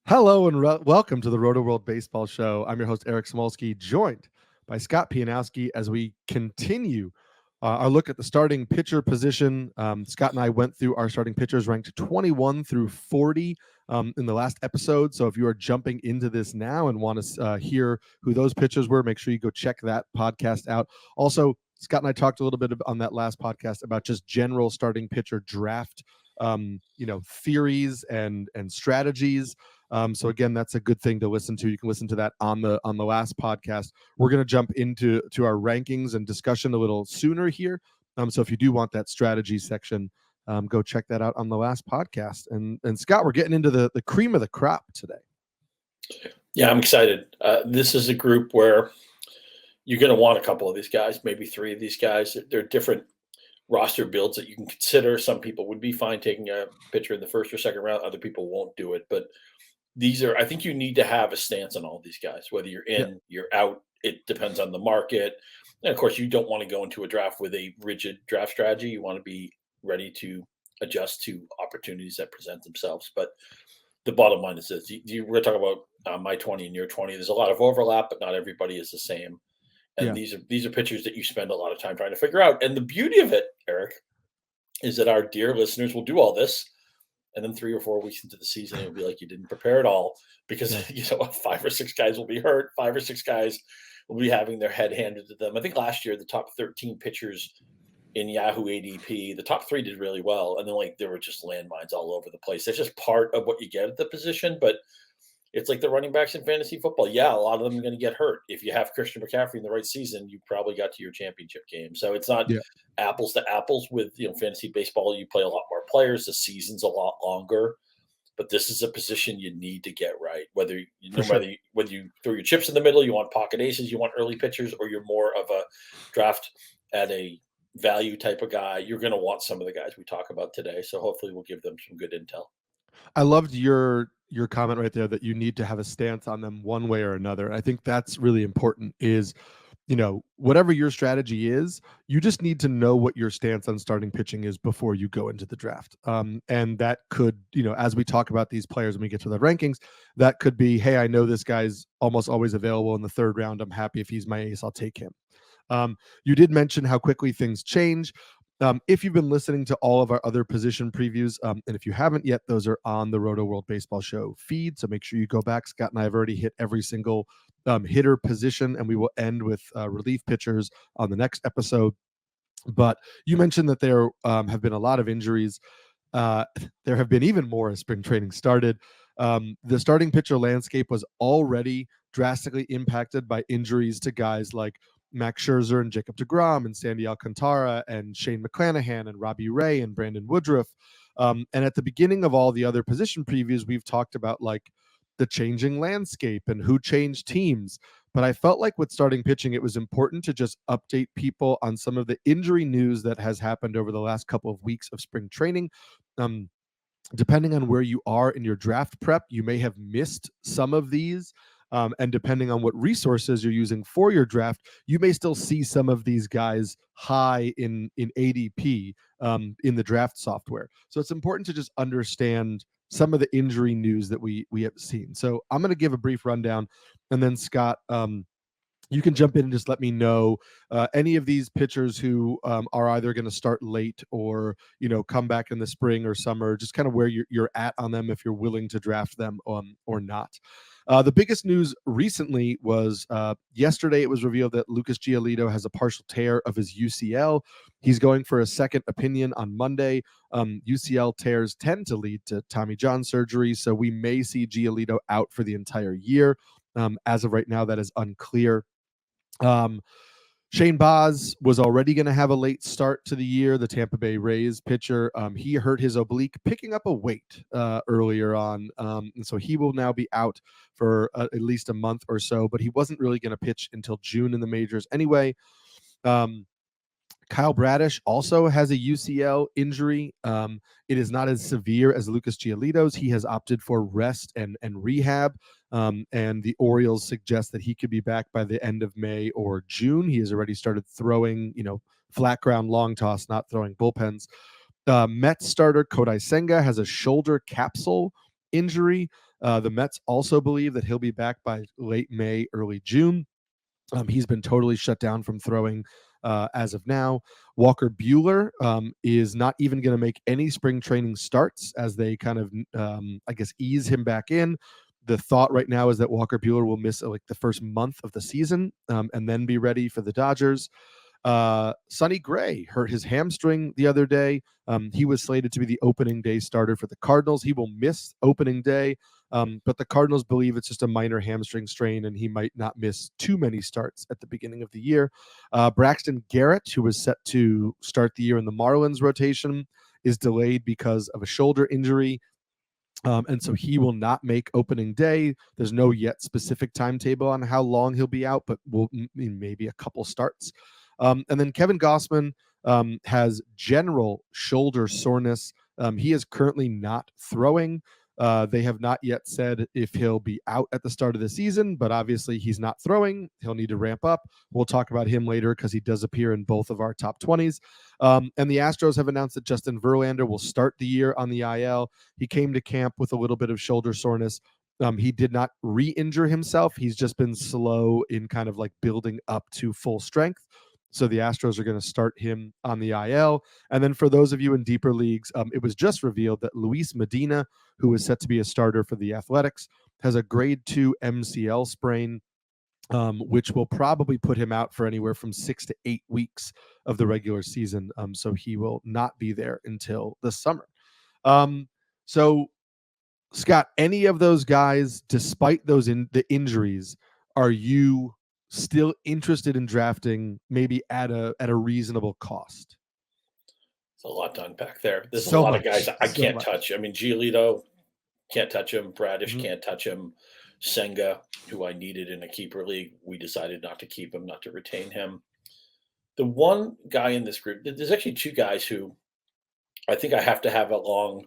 Hello and welcome to the Rotoworld Baseball Show. I'm your host, Eric Smolsky, joined by Scott Pianowski as we continue our look at the starting pitcher position. Scott and I went through our starting pitchers ranked 21 through 40 in the last episode. So if you are jumping into this now and want to hear who those pitchers were, make sure you go check that podcast out. Also, Scott and I talked a little bit on that last podcast about just general starting pitcher draft, theories and strategies. So again, that's a good thing to listen to. You can listen to that on the last podcast. We're going to jump into our rankings and discussion a little sooner here. So if you do want that strategy section, go check that out on the last podcast. And Scott, we're getting into the cream of the crop today. Yeah, I'm excited. This is a group where you're going to want a couple of these guys, maybe three of these guys. They're different roster builds that you can consider. Some people would be fine taking a pitcher in the first or second round. Other people won't do it. But I think you need to have a stance on all these guys, whether you're in, you're out. It depends on the market. And of course, you don't want to go into a draft with a rigid draft strategy. You want to be ready to adjust to opportunities that present themselves. But the bottom line is this: we're going to talk about my 20 and your 20. There's a lot of overlap, but not everybody is the same. And these are pitchers that you spend a lot of time trying to figure out. And the beauty of it, Eric, is that our dear listeners will do all this. And then 3 or 4 weeks into the season, it'll be like you didn't prepare at all because 5 or 6 guys will be hurt. 5 or 6 guys will be having their head handed to them. I think last year the top 13 pitchers in Yahoo ADP, the top 3 did really well, and then there were just landmines all over the place. That's just part of what you get at the position, but it's like the running backs in fantasy football. Yeah, a lot of them are going to get hurt. If you have Christian McCaffrey in the right season, you probably got to your championship game. So it's not apples to apples with fantasy baseball. You play a lot more players. The season's a lot longer, but this is a position you need to get right. Whether you throw your chips in the middle, you want pocket aces, you want early pitchers, or you're more of a draft at a value type of guy, you're going to want some of the guys we talk about today. So hopefully we'll give them some good intel. I loved your comment right there that you need to have a stance on them one way or another. I think that's really important is, whatever your strategy is, you just need to know what your stance on starting pitching is before you go into the draft. And that could, as we talk about these players when we get to the rankings, that could be, hey, I know this guy's almost always available in the third round. I'm happy if he's my ace, I'll take him. You did mention how quickly things change. If you've been listening to all of our other position previews, and if you haven't yet, those are on the Rotoworld Baseball Show feed. So make sure you go back. Scott and I have already hit every single hitter position, and we will end with relief pitchers on the next episode. But you mentioned that there have been a lot of injuries. There have been even more as spring training started. The starting pitcher landscape was already drastically impacted by injuries to guys like Max Scherzer and Jacob deGrom and Sandy Alcantara and Shane McClanahan and Robbie Ray and Brandon Woodruff. And at the beginning of all the other position previews, we've talked about the changing landscape and who changed teams. But I felt like with starting pitching, it was important to just update people on some of the injury news that has happened over the last couple of weeks of spring training. Depending on where you are in your draft prep, you may have missed some of these. And depending on what resources you're using for your draft, you may still see some of these guys high in ADP in the draft software. So it's important to just understand some of the injury news that we have seen. So I'm going to give a brief rundown, and then Scott, you can jump in and just let me know any of these pitchers who are either going to start late or come back in the spring or summer, just kind of where you're at on them if you're willing to draft them or not. The biggest news recently was yesterday it was revealed that Lucas Giolito has a partial tear of his UCL. He's going for a second opinion on Monday. UCL tears tend to lead to Tommy John surgery, so we may see Giolito out for the entire year. As of right now, that is unclear. Shane Baz was already going to have a late start to the year, the Tampa Bay Rays pitcher. He hurt his oblique picking up a weight earlier on, and so he will now be out for at least a month or so, but he wasn't really going to pitch until June in the majors anyway. Kyle Bradish also has a UCL injury. It is not as severe as Lucas Giolito's. He has opted for rest and rehab, and the Orioles suggest that he could be back by the end of May or June. He has already started throwing, flat ground long toss, not throwing bullpens. Mets starter Kodai Senga has a shoulder capsule injury. The Mets also believe that he'll be back by late May, early June. He's been totally shut down from throwing as of now. Walker Buehler is not even going to make any spring training starts as they kind of, I guess, ease him back in. The thought right now is that Walker Buehler will miss like the first month of the season and then be ready for the Dodgers. Sonny Gray hurt his hamstring the other day. He was slated to be the opening day starter for the Cardinals. He will miss opening day, but the Cardinals believe it's just a minor hamstring strain, and he might not miss too many starts at the beginning of the year. Braxton Gerrit, who was set to start the year in the Marlins rotation, is delayed because of a shoulder injury. And so he will not make opening day. There's no yet specific timetable on how long he'll be out, but will maybe a couple starts. And then Kevin Gausman has general shoulder soreness. He is currently not throwing. They have not yet said if he'll be out at the start of the season, but obviously he's not throwing. He'll need to ramp up. We'll talk about him later because he does appear in both of our top 20s. And the Astros have announced that Justin Verlander will start the year on the IL. He came to camp with a little bit of shoulder soreness. He did not re-injure himself. He's just been slow in kind of like building up to full strength. So the Astros are going to start him on the IL. And then for those of you in deeper leagues, it was just revealed that Luis Medina, who is set to be a starter for the Athletics, has a grade 2 MCL sprain, which will probably put him out for anywhere from 6 to 8 weeks of the regular season. So he will not be there until the summer. So Scott, any of those guys, despite those the injuries, are you still interested in drafting maybe at a reasonable cost? It's a lot to unpack there. There's So a lot much, of guys I so can't much. touch. I mean, Giolito, can't touch him. Bradish Mhm. can't touch him. Senga, who I needed in a keeper league, we decided not to keep him, not to retain him. The one guy in this group, there's actually two guys who I think I have to have a long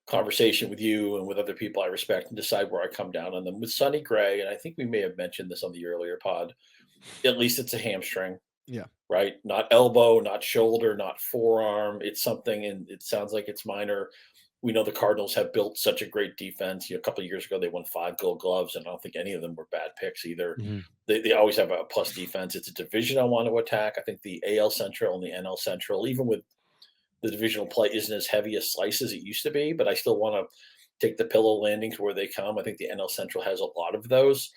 conversation with you and with other people I respect and decide where I come down on them. With Sonny Gray, and I think we may have mentioned this on the earlier pod, at least it's a hamstring, Yeah. right? Not elbow, not shoulder, not forearm. It's something, and it sounds like it's minor. We know the Cardinals have built such a great defense. You know, a couple of years ago, they won 5 Gold Gloves, and I don't think any of them were bad picks either. Mhm. They always have a plus defense. It's a division I want to attack. I think the AL Central and the NL Central, even with the divisional play, isn't as heavy a slice as it used to be, but I still want to take the pillow landings where they come. I think the NL Central has a lot of those.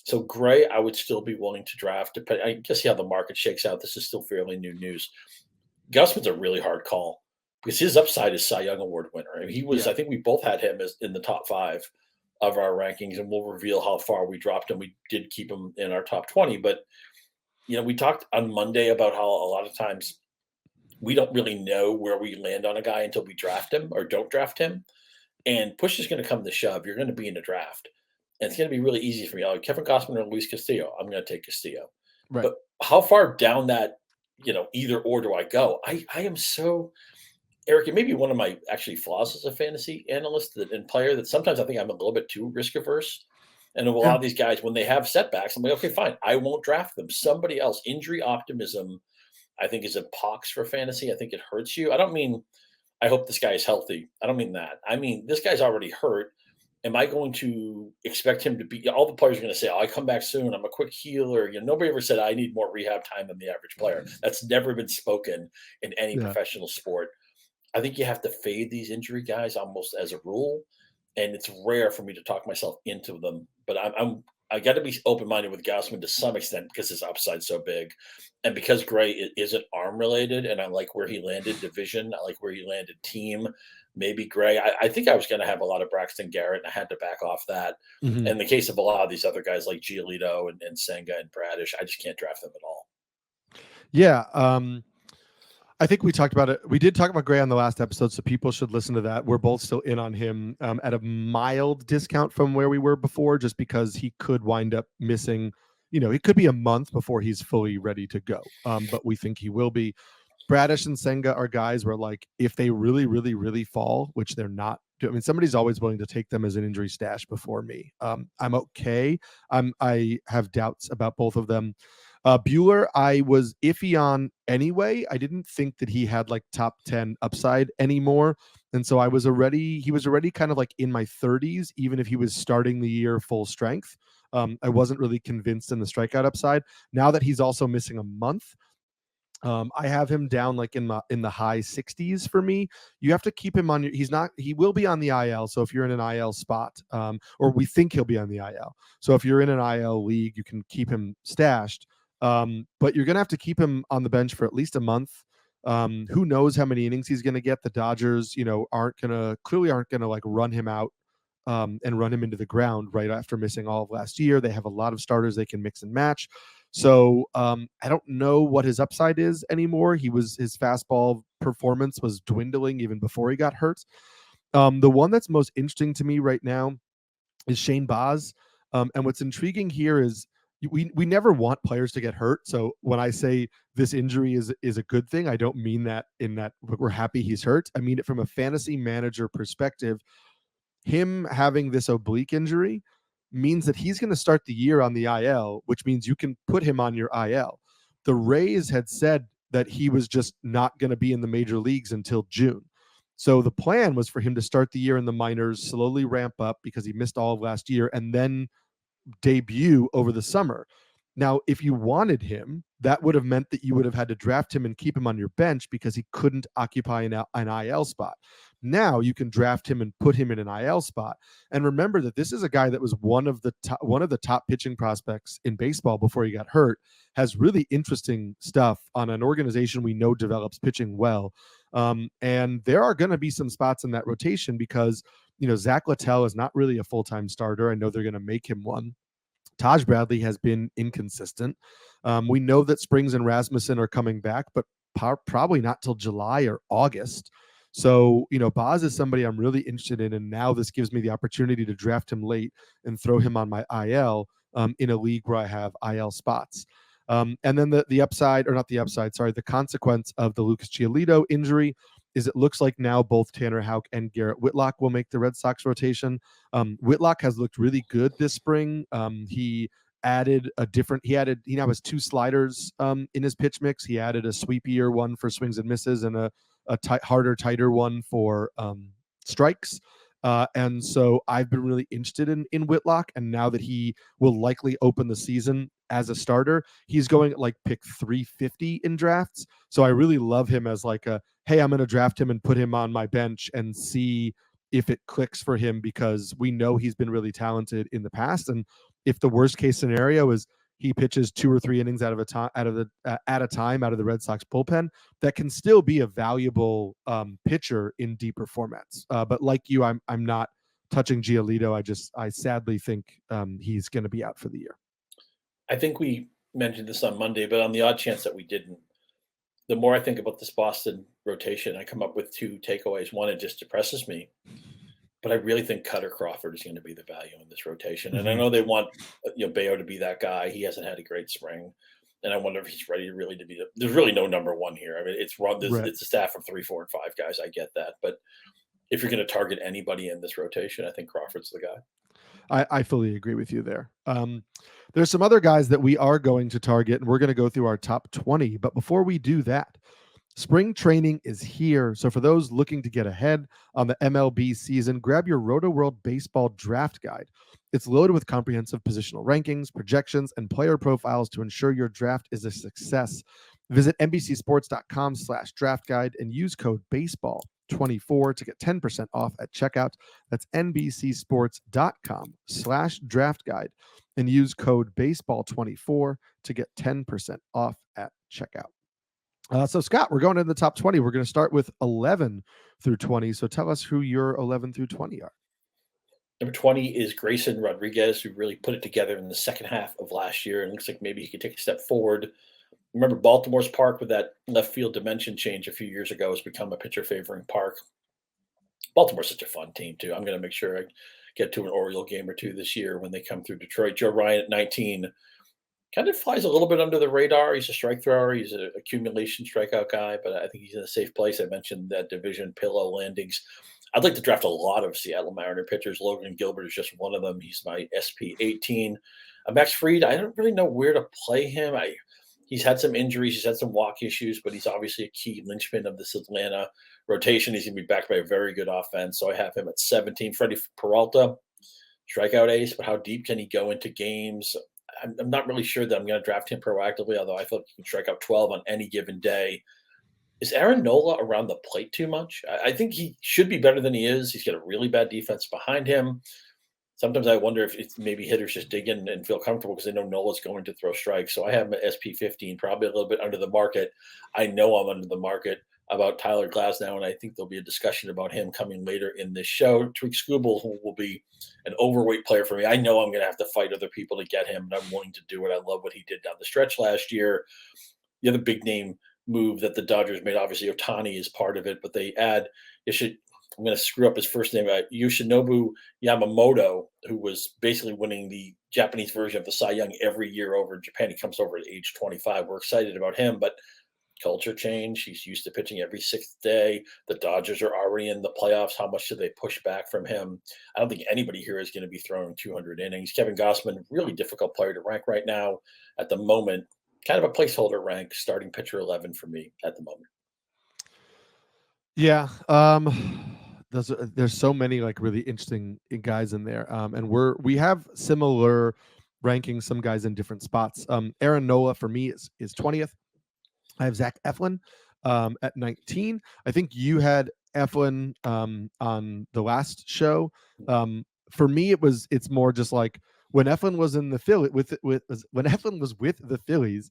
So Gray, I would still be willing to draft. I guess see how the market shakes out. This is still fairly new news. Gusman's a really hard call because his upside is Cy Young Award winner. I mean, he was. Yeah. I think we both had him as in the top 5 of our rankings, and we'll reveal how far we dropped him. We did keep him in our top 20, but we talked on Monday about how a lot of times we don't really know where we land on a guy until we draft him or don't draft him. And push is going to come to shove. You're going to be in a draft. And it's going to be really easy for me. Oh, Kevin Gausman or Luis Castillo. I'm going to take Castillo. Right. But how far down that, either or do I go? I am so, Eric, it may be one of my actually flaws as a fantasy analyst and player that sometimes I think I'm a little bit too risk averse. And a lot Yeah. of these guys, when they have setbacks, I'm like, okay, fine. I won't draft them. Somebody else. Injury optimism, I think, is a pox for fantasy. I think it hurts you. I don't mean I hope this guy is healthy. I don't mean that. I mean, this guy's already hurt. Am I going to expect him to be all the players are going to say, "Oh, I come back soon. I'm a quick healer." Nobody ever said I need more rehab time than the average player. That's never been spoken in any Yeah. professional sport. I think you have to fade these injury guys almost as a rule, and it's rare for me to talk myself into them. But I got to be open minded with Gausman to some extent because his upside's so big, and because Gray isn't arm related, and I like where he landed division. I like where he landed team. Maybe Gray. I think I was going to have a lot of Braxton Garrett, and I had to back off that. Mhm. In the case of a lot of these other guys like Giolito and Senga and Bradish, I just can't draft them at all. Yeah. I think we talked about it. We did talk about Gray on the last episode, so people should listen to that. We're both still in on him at a mild discount from where we were before, just because he could wind up missing. It could be a month before he's fully ready to go. But we think he will be. Bradish and Senga are guys where, like, if they really, really, really fall, which they're not. I mean, somebody's always willing to take them as an injury stash before me. I'm okay. I have doubts about both of them. Bueller, I was iffy on anyway. I didn't think that he had like top 10 upside anymore. And so he was already kind of like in my 30s, even if he was starting the year full strength. I wasn't really convinced in the strikeout upside. Now that he's also missing a month, I have him down like in the high 60s for me. You have to keep him on your. He will be on the IL. So if you're in an IL spot, or we think he'll be on the IL. So if you're in an IL league, you can keep him stashed. But you're gonna have to keep him on the bench for at least a month. Who knows how many innings he's gonna get? The Dodgers, aren't gonna like run him out. And run him into the ground right after missing all of last year. They have a lot of starters they can mix and match. So I don't know what his upside is anymore. His fastball performance was dwindling even before he got hurt. The one that's most interesting to me right now is Shane Baz. And what's intriguing here is we never want players to get hurt. So when I say this injury is a good thing, I don't mean that in that we're happy he's hurt. I mean it from a fantasy manager perspective. Him having this oblique injury means that he's going to start the year on the IL, which means you can put him on your IL. The Rays had said that he was just not going to be in the major leagues until June. So the plan was for him to start the year in the minors, slowly ramp up because he missed all of last year, and then debut over the summer. Now, if you wanted him, that would have meant that you would have had to draft him and keep him on your bench because he couldn't occupy an IL spot. Now you can draft him and put him in an IL spot. And remember that this is a guy that was one of the top pitching prospects in baseball before he got hurt, has really interesting stuff on an organization we know develops pitching well. And there are going to be some spots in that rotation because, Zach Littell is not really a full-time starter. I know they're going to make him one. Taj Bradley has been inconsistent. We know that Springs and Rasmussen are coming back, but probably not till July or August. So, Baz is somebody I'm really interested in, and now this gives me the opportunity to draft him late and throw him on my IL in a league where I have IL spots. And then the upside, or not the upside, sorry, the consequence of the Lucas Giolito injury is it looks like now both Tanner Houck and Garrett Whitlock will make the Red Sox rotation. Whitlock has looked really good this spring. He now has two sliders in his pitch mix. He added a sweepier one for swings and misses and a harder, tighter one for strikes. And so I've been really interested in Whitlock. And now that he will likely open the season as a starter, he's going at like pick 350 in drafts. So I really love him as like hey, I'm going to draft him and put him on my bench and see if it clicks for him, because we know he's been really talented in the past. And if the worst case scenario is he pitches 2 or 3 innings at a time out of the Red Sox bullpen, that can still be a valuable pitcher in deeper formats. But like you, I'm not touching Giolito. I sadly think he's going to be out for the year. I think we mentioned this on Monday, but on the odd chance that we didn't, the more I think about this Boston rotation, I come up with 2 takeaways. One, it just depresses me, but I really think Cutter Crawford is going to be the value in this rotation. And I know they want Bayo to be that guy. He hasn't had a great spring, and I wonder if he's ready to be. There's really no number one here. I mean, it's a staff of 3, 4, and 5 guys. I get that, but if you're going to target anybody in this rotation, I think Crawford's the guy. I fully agree with you there. There's some other guys that we are going to target, and we're going to go through our top 20. But before we do that, spring training is here. So for those looking to get ahead on the MLB season, grab your Rotoworld Baseball Draft Guide. It's loaded with comprehensive positional rankings, projections, and player profiles to ensure your draft is a success. Visit NBCSports.com/draft guide and use code BASEBALL24 to get 10% off at checkout. That's NBCSports.com/draft guide and use code BASEBALL24 to get 10% off at checkout. So Scott, we're going to the top 20. We're going to start with 11 through 20. So tell us who your 11 through 20 are. Number 20 is Grayson Rodriguez, who really put it together in the second half of last year, and looks like maybe he could take a step forward. Remember, Baltimore's park with that left field dimension change a few years ago has become a pitcher favoring park. Baltimore's such a fun team, too. I'm going to make sure I get to an Oriole game or 2 this year when they come through Detroit. Joe Ryan at 19 kind of flies a little bit under the radar. He's a strike thrower. He's an accumulation strikeout guy, but I think he's in a safe place. I mentioned that division pillow landings. I'd like to draft a lot of Seattle Mariner pitchers. Logan Gilbert is just one of them. He's my SP 18. Max Fried, I don't really know where to play him. He's had some injuries, he's had some walk issues, but he's obviously a key linchpin of this Atlanta rotation. He's going to be backed by a very good offense, so I have him at 17. Freddie Peralta, strikeout ace, but how deep can he go into games? I'm not really sure that I'm going to draft him proactively, although I feel like he can strike out 12 on any given day. Is Aaron Nola around the plate too much? I think he should be better than he is. He's got a really bad defense behind him. Sometimes I wonder if it's maybe hitters just dig in and feel comfortable because they know Nola's going to throw strikes. So I have him at SP 15, probably a little bit under the market. I know I'm under the market about Tyler Glasnow, and I think there'll be a discussion about him coming later in this show. Tweak Skubal, who will be an overweight player for me. I know I'm going to have to fight other people to get him, but I'm willing to do it. I love what he did down the stretch last year. The other big name move that the Dodgers made, obviously Ohtani is part of it, but they add, I'm going to screw up his first name, Yoshinobu Yamamoto, who was basically winning the Japanese version of the Cy Young every year over in Japan. He comes over at age 25. We're excited about him, but culture change. He's used to pitching every sixth day. The Dodgers are already in the playoffs. How much do they push back from him? I don't think anybody here is going to be throwing 200 innings. Kevin Gausman, really difficult player to rank right now. At the moment, kind of a placeholder rank, starting pitcher 11 for me at the moment. Yeah. There's so many like really interesting guys in there. And we have similar rankings, some guys in different spots. Aaron Nola for me is 20th. I have Zach Eflin at 19. I think you had Eflin on the last show. For me, it's more just like when Eflin was in the Philly when Eflin was with the Phillies,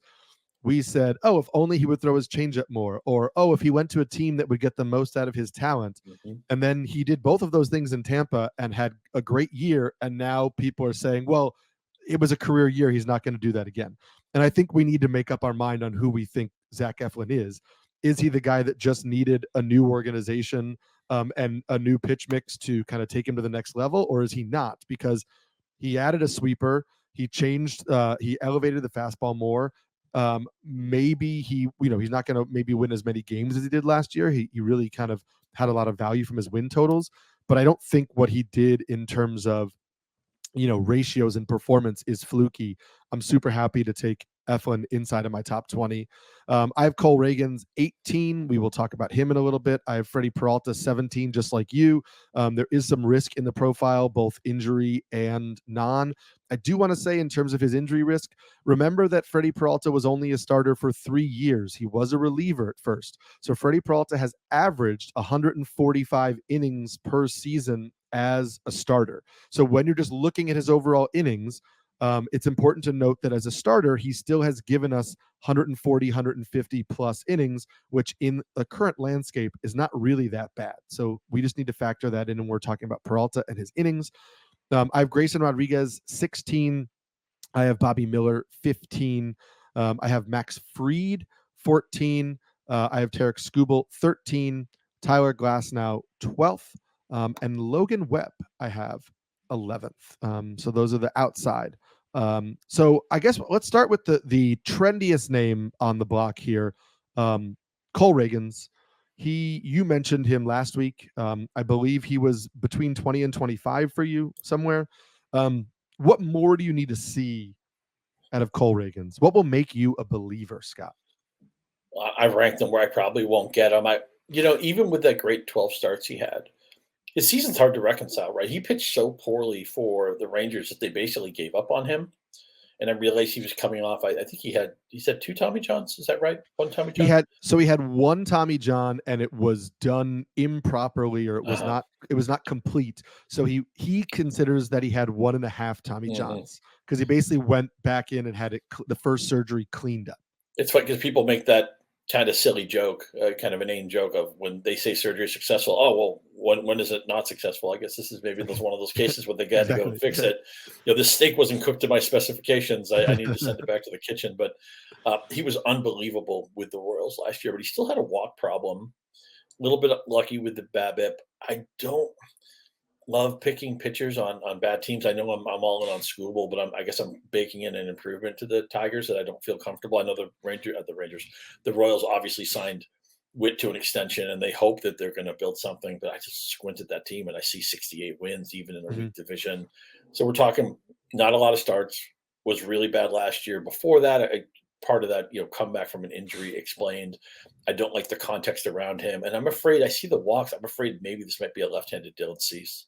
we said, oh, if only he would throw his changeup more, or oh, if he went to a team that would get the most out of his talent. Mm-hmm. And then he did both of those things in Tampa and had a great year. And now people are saying, well, it was a career year. He's not going to do that again. And I think we need to make up our mind on who we think Zach Eflin is. Is he the guy that just needed a new organization and a new pitch mix to kind of take him to the next level, or is he not? Because he added a sweeper, he elevated the fastball more. Maybe he's not going to maybe win as many games as he did last year. He really kind of had a lot of value from his win totals, but I don't think what he did in terms of ratios and performance is fluky. I'm super happy to take Eflin inside of my top 20. I have Cole Ragans 18. We will talk about him in a little bit. I have Freddie Peralta 17, just like you. There is some risk in the profile, both injury and non. I do want to say in terms of his injury risk, remember that Freddie Peralta was only a starter for 3 years. He was a reliever at first. So Freddie Peralta has averaged 145 innings per season as a starter. So when you're just looking at his overall innings, it's important to note that as a starter, he still has given us 140, 150 plus innings, which in the current landscape is not really that bad. So we just need to factor that in when we're talking about Peralta and his innings. I have Grayson Rodriguez 16. I have Bobby Miller 15. I have Max Fried 14. I have Tarek Skubal 13. Tyler Glasnow 12th. And Logan Webb I have 11th. So those are the outside. So I guess let's start with the trendiest name on the block here, Cole Ragans. You mentioned him last week. I believe he was between 20 and 25 for you somewhere. What more do you need to see out of Cole Ragans? What will make you a believer, Scott? I ranked him where I probably won't get him. Even with that great 12 starts he had, his season's hard to reconcile, right? He pitched so poorly for the Rangers that they basically gave up on him. And I realized he was coming off. I think he said 2 Tommy Johns. Is that right? 1 Tommy John? He had 1 Tommy John, and it was done improperly, or it was not complete. So he considers that he had 1.5 Tommy Johns because he basically went back in and had the first surgery cleaned up. It's funny because people make that kind of silly joke, kind of inane joke of when they say surgery is successful. Oh, well, when is it not successful? I guess this is maybe one of those cases where they got to go and fix it. This steak wasn't cooked to my specifications. I need to send it back to the kitchen. But he was unbelievable with the Royals last year, but he still had a walk problem. A little bit lucky with the BABIP. I don't love picking pitchers on bad teams. I know I'm all in on Skubal, but I guess I'm baking in an improvement to the Tigers that I don't feel comfortable. I know the Royals obviously signed Witt to an extension, and they hope that they're going to build something. But I just squint at that team, and I see 68 wins even in a weak division. So we're talking not a lot of starts. Was really bad last year. Before that, part of that, comeback from an injury explained. I don't like the context around him, and I'm afraid I see the walks. I'm afraid maybe this might be a left-handed Dylan Cease.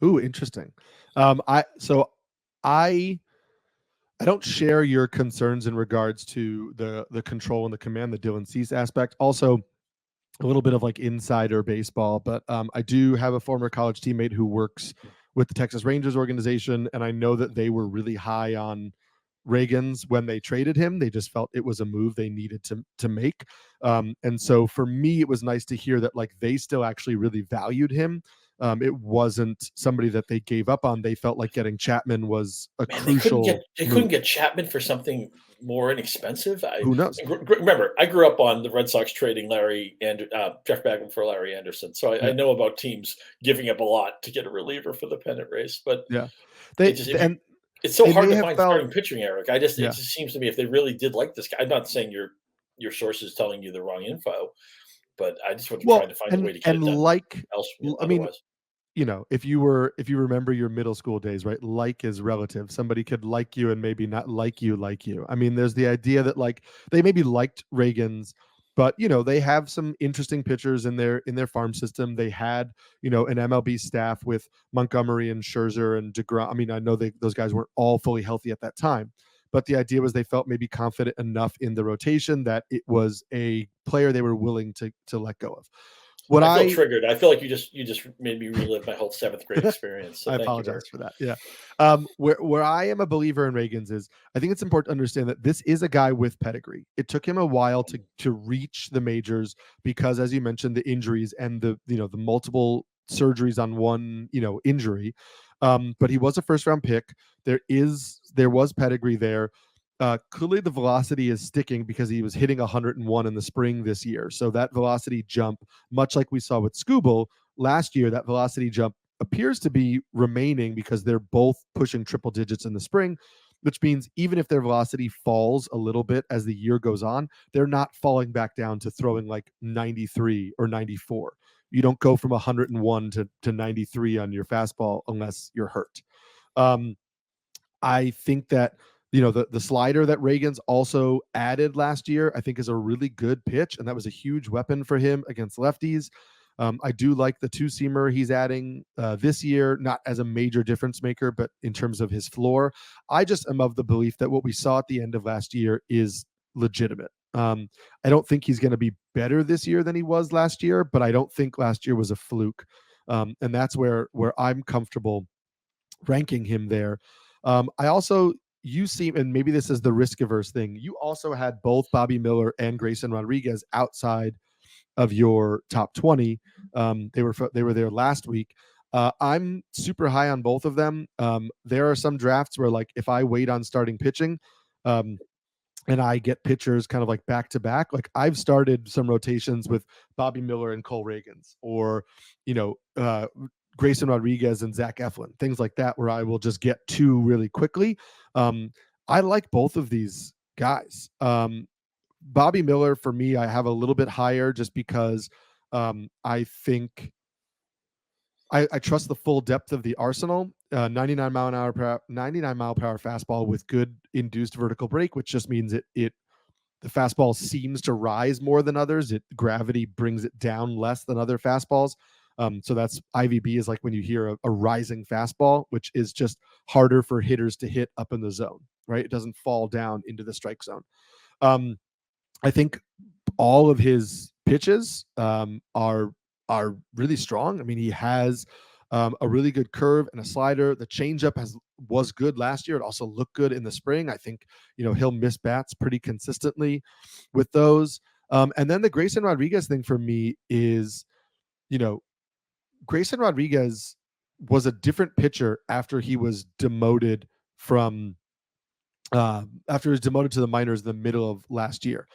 Ooh, interesting. I I don't share your concerns in regards to the control and the command, the Dylan Cease aspect. Also, a little bit of like insider baseball, but I do have a former college teammate who works with the Texas Rangers organization, and I know that they were really high on Ragans when they traded him. They just felt it was a move they needed to make, and so for me, it was nice to hear that like they still actually really valued him. It wasn't somebody that they gave up on. They felt like getting Chapman was a Man, crucial they couldn't move. get Chapman for something more inexpensive. Who knows? Remember, I grew up on the Red Sox trading Jeff Bagman for Larry Anderson, so I Yeah, know about teams giving up a lot to get a reliever for the pennant race. But yeah. it They just and it's so they hard may to have find felt starting pitching, Eric. It yeah. just seems to me if they really did like this guy. I'm not saying your source is telling you the wrong info, but I just want to try Well, to find a way to get and it done like else I mean, otherwise. if you remember your middle school days, right? Like is relative. Somebody could like you and maybe not like you. I mean, there's the idea that like they maybe liked Reagan's, but they have some interesting pitchers in their farm system. They had, an MLB staff with Montgomery and Scherzer and DeGrom. I mean, I know those guys weren't all fully healthy at that time, but the idea was they felt maybe confident enough in the rotation that it was a player they were willing to let go of. What I feel I triggered. I feel like you just made me relive my whole seventh grade experience. So I thank you, Eric. apologize for that. Yeah. Where I am a believer in Reagan's is I think it's important to understand that this is a guy with pedigree. It took him a while to reach the majors because, as you mentioned, the injuries and the multiple surgeries on one injury. But he was a first round pick. There was pedigree there. Clearly, the velocity is sticking because he was hitting 101 in the spring this year. So that velocity jump, much like we saw with Scooble last year, that velocity jump appears to be remaining because they're both pushing triple digits in the spring, which means even if their velocity falls a little bit as the year goes on, they're not falling back down to throwing like 93 or 94. You don't go from 101 to 93 on your fastball unless you're hurt. Um, I think that the slider that Reagan's also added last year, I think is a really good pitch, and that was a huge weapon for him against lefties. I do like the two seamer he's adding this year, not as a major difference maker, but in terms of his floor. I just am of the belief that what we saw at the end of last year is legitimate. I don't think he's going to be better this year than he was last year, but I don't think last year was a fluke, and that's where I'm comfortable ranking him there. I also you seem, and maybe this is the risk averse thing. You also had both Bobby Miller and Grayson Rodriguez outside of your top 20. They were there last week. I'm super high on both of them. There are some drafts where like if I wait on starting pitching, um, and I get pitchers kind of like back to back. Like I've started some rotations with Bobby Miller and Cole Ragans, or you know, uh, Grayson Rodriguez and Zach Eflin, things like that, where I will just get two really quickly. Um, I like both of these guys. Bobby Miller for me, I have a little bit higher just because I think I trust the full depth of the arsenal. 99 mile per hour fastball with good induced vertical break, which just means it the fastball seems to rise more than others. Gravity brings it down less than other fastballs. So that's IVB is like when you hear a rising fastball, which is just harder for hitters to hit up in the zone, right? It doesn't fall down into the strike zone. Um, I think all of his pitches are really strong. I mean, he has a really good curve and a slider. The changeup was good last year. It also looked good in the spring. I think he'll miss bats pretty consistently with those. And then the Grayson Rodriguez thing for me is, you know, Grayson Rodriguez was a different pitcher after he was demoted from after he was demoted to the minors in the middle of last year.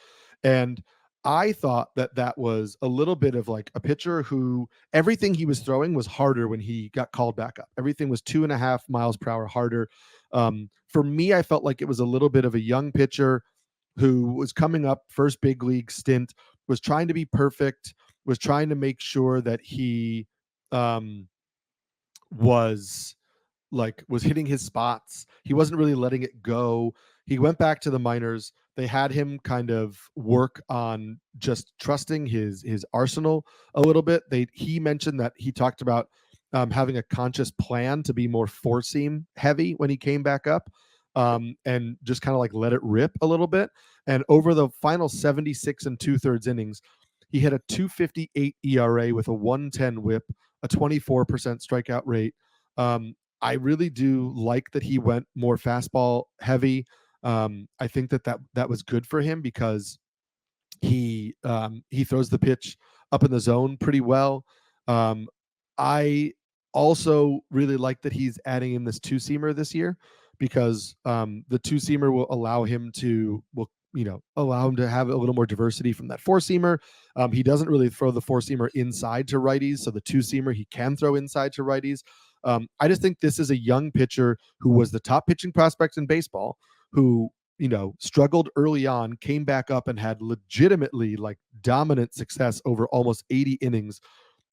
And I thought that was a little bit of like a pitcher who everything he was throwing was harder when he got called back up. Everything was 2.5 miles per hour harder. For me, I felt like it was a little bit of a young pitcher who was coming up, first big league stint, was trying to be perfect, was trying to make sure that he was like was hitting his spots. He wasn't really letting it go. He went back to the minors. They had him kind of work on just trusting his arsenal a little bit. He mentioned that he talked about having a conscious plan to be more four seam heavy when he came back up, and just kind of like let it rip a little bit. And over the final 76 and 2/3 innings, he had a 2.58 ERA with a 1.10 WHIP, a 24% strikeout rate. I really do like that he went more fastball heavy. I think that was good for him because he throws the pitch up in the zone pretty well. Um, I also really like that he's adding in this two seamer this year because the two seamer will allow him to allow him to have a little more diversity from that four seamer. He doesn't really throw the four seamer inside to righties, so the two seamer he can throw inside to righties. I just think this is a young pitcher who was the top pitching prospect in baseball, who struggled early on, came back up and had legitimately like dominant success over almost 80 innings,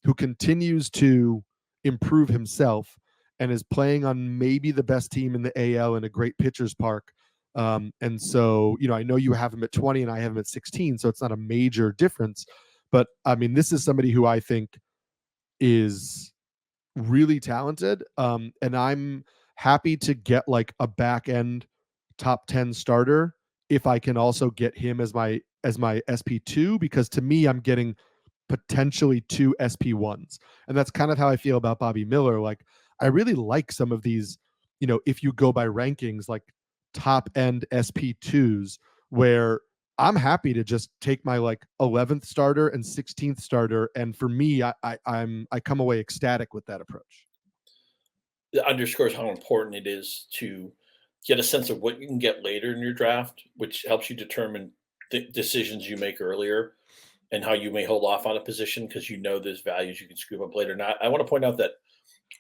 who continues to improve himself and is playing on maybe the best team in the AL in a great pitcher's park. And so, I know you have him at 20 and I have him at 16, so it's not a major difference. But I mean, this is somebody who I think is really talented. And I'm happy to get like a back end top 10 starter if I can also get him as my SP2, because to me I'm getting potentially two SP1s. And that's kind of how I feel about Bobby Miller. Like I really like some of these, if you go by rankings, like top end SP2s, where I'm happy to just take my like 11th starter and 16th starter, and for me, I come away ecstatic with that approach. It underscores how important it is to get a sense of what you can get later in your draft, which helps you determine the decisions you make earlier and how you may hold off on a position because there's values you can scoop up later. Now, I want to point out that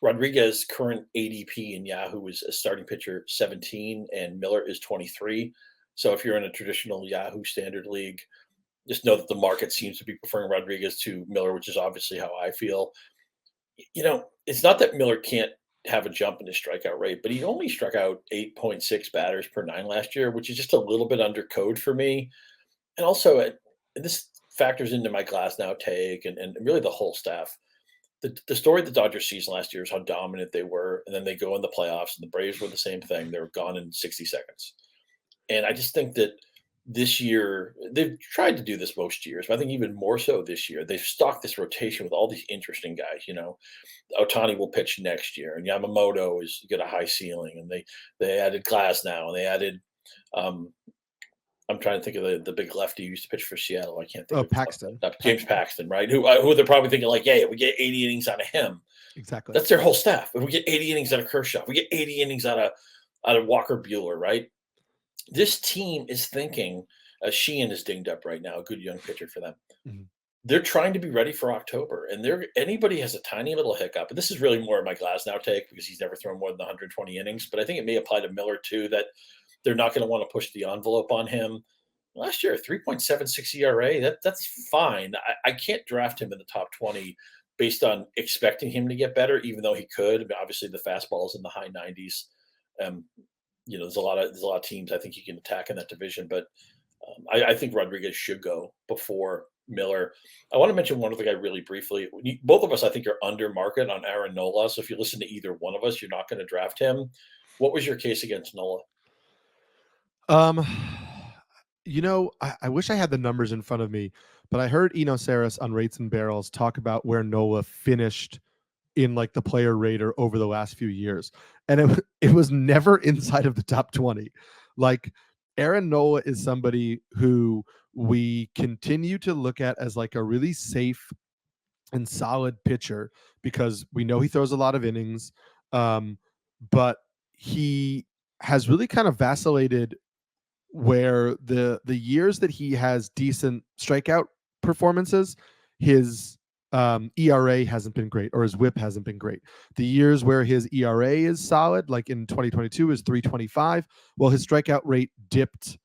Rodriguez's current ADP in Yahoo is a starting pitcher 17, and Miller is 23. So if you're in a traditional Yahoo standard league, just know that the market seems to be preferring Rodriguez to Miller, which is obviously how I feel. It's not that Miller can't have a jump in his strikeout rate, but he only struck out 8.6 batters per nine last year, which is just a little bit under code for me. And also, this factors into my Glasnow take and really the whole staff. The story of the Dodgers season last year is how dominant they were, and then they go in the playoffs, and the Braves were the same thing. They were gone in 60 seconds. And I just think that this year, they've tried to do this most years, but I think even more so this year, they've stocked this rotation with all these interesting guys. Ohtani will pitch next year, and Yamamoto is got a high ceiling, and they added Glasnow, and they added I'm trying to think of the big lefty who used to pitch for Seattle. I can't think of Paxton. James Paxton, right? Who they're probably thinking like, yeah, we get 80 innings out of him. Exactly. That's their whole staff. If we get 80 innings out of Kershaw, we get 80 innings out of Walker Buehler, right? This team is thinking Sheehan is dinged up right now, a good young pitcher for them. Mm-hmm. They're trying to be ready for October, and anybody has a tiny little hiccup. And this is really more of my Glasnow take because he's never thrown more than 120 innings. But I think it may apply to Miller too, that they're not going to want to push the envelope on him. Last year, 3.76 ERA, that's fine. I can't draft him in the top 20 based on expecting him to get better, even though he could. I mean, obviously, the fastball is in the high 90s. There's a lot of teams I think you can attack in that division, but I think Rodriguez should go before Miller. I want to mention one other guy really briefly. Both of us, I think, are under market on Aaron Nola. So if you listen to either one of us, you're not going to draft him. What was your case against Nola? I wish I had the numbers in front of me, but I heard Eno Saris on Rates and Barrels talk about where Nola finished in like the player rater over the last few years. And it was never inside of the top 20. Like Aaron Nola is somebody who we continue to look at as like a really safe and solid pitcher because we know he throws a lot of innings. But he has really kind of vacillated where the years that he has decent strikeout performances, his ERA hasn't been great or his WHIP hasn't been great. The years where his ERA is solid, like in 2022 is 3.25, well, his strikeout rate dipped,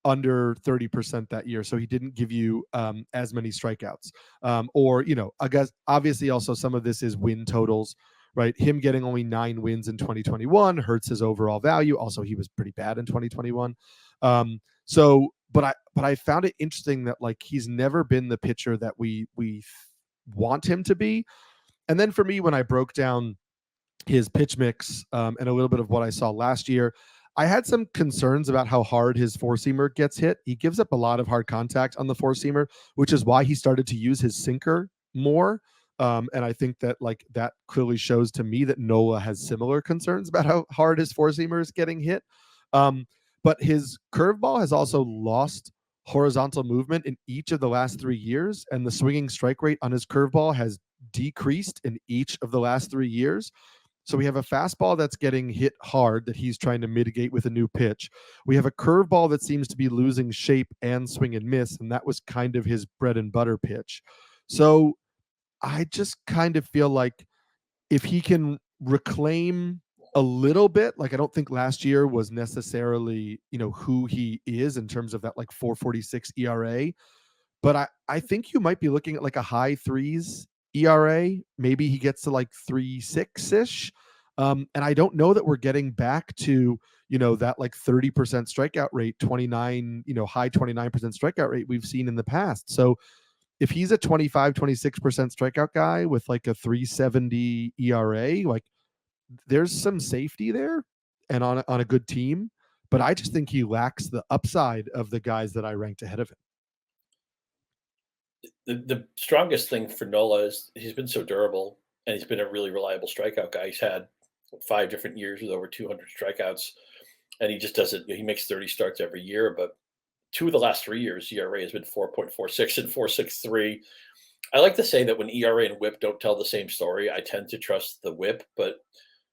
under 30% that year. So he didn't give you as many strikeouts. I guess obviously also some of this is win totals, right? Him getting only 9 wins in 2021 hurts his overall value. Also, he was pretty bad in 2021. But I found it interesting that like he's never been the pitcher that we want him to be. And then for me, when I broke down his pitch mix and a little bit of what I saw last year, I had some concerns about how hard his four seamer gets hit. He gives up a lot of hard contact on the four seamer, which is why he started to use his sinker more. And I think that like that clearly shows to me that Nola has similar concerns about how hard his four seamer is getting hit. But his curveball has also lost horizontal movement in each of the last 3 years, and the swinging strike rate on his curveball has decreased in each of the last 3 years. So we have a fastball that's getting hit hard that he's trying to mitigate with a new pitch. We have a curveball that seems to be losing shape and swing and miss, and that was kind of his bread and butter pitch. So I just kind of feel like if he can reclaim a little bit, like I don't think last year was necessarily, who he is in terms of that like 4.46 ERA, but I think you might be looking at like a high threes ERA. Maybe he gets to like 3.6-ish. And I don't know that we're getting back to, that like 30% strikeout rate, 29, high 29% strikeout rate we've seen in the past. So if he's a 25, 26% strikeout guy with like a 3.70 ERA, like there's some safety there and on a good team. But I just think he lacks the upside of the guys that I ranked ahead of him. The strongest thing for Nola is he's been so durable and he's been a really reliable strikeout guy. He's had 5 different years with over 200 strikeouts, and he just does it. He makes 30 starts every year, but 2 of the last 3 years, ERA has been 4.46 and 4.63. I like to say that when ERA and WHIP don't tell the same story, I tend to trust the WHIP, but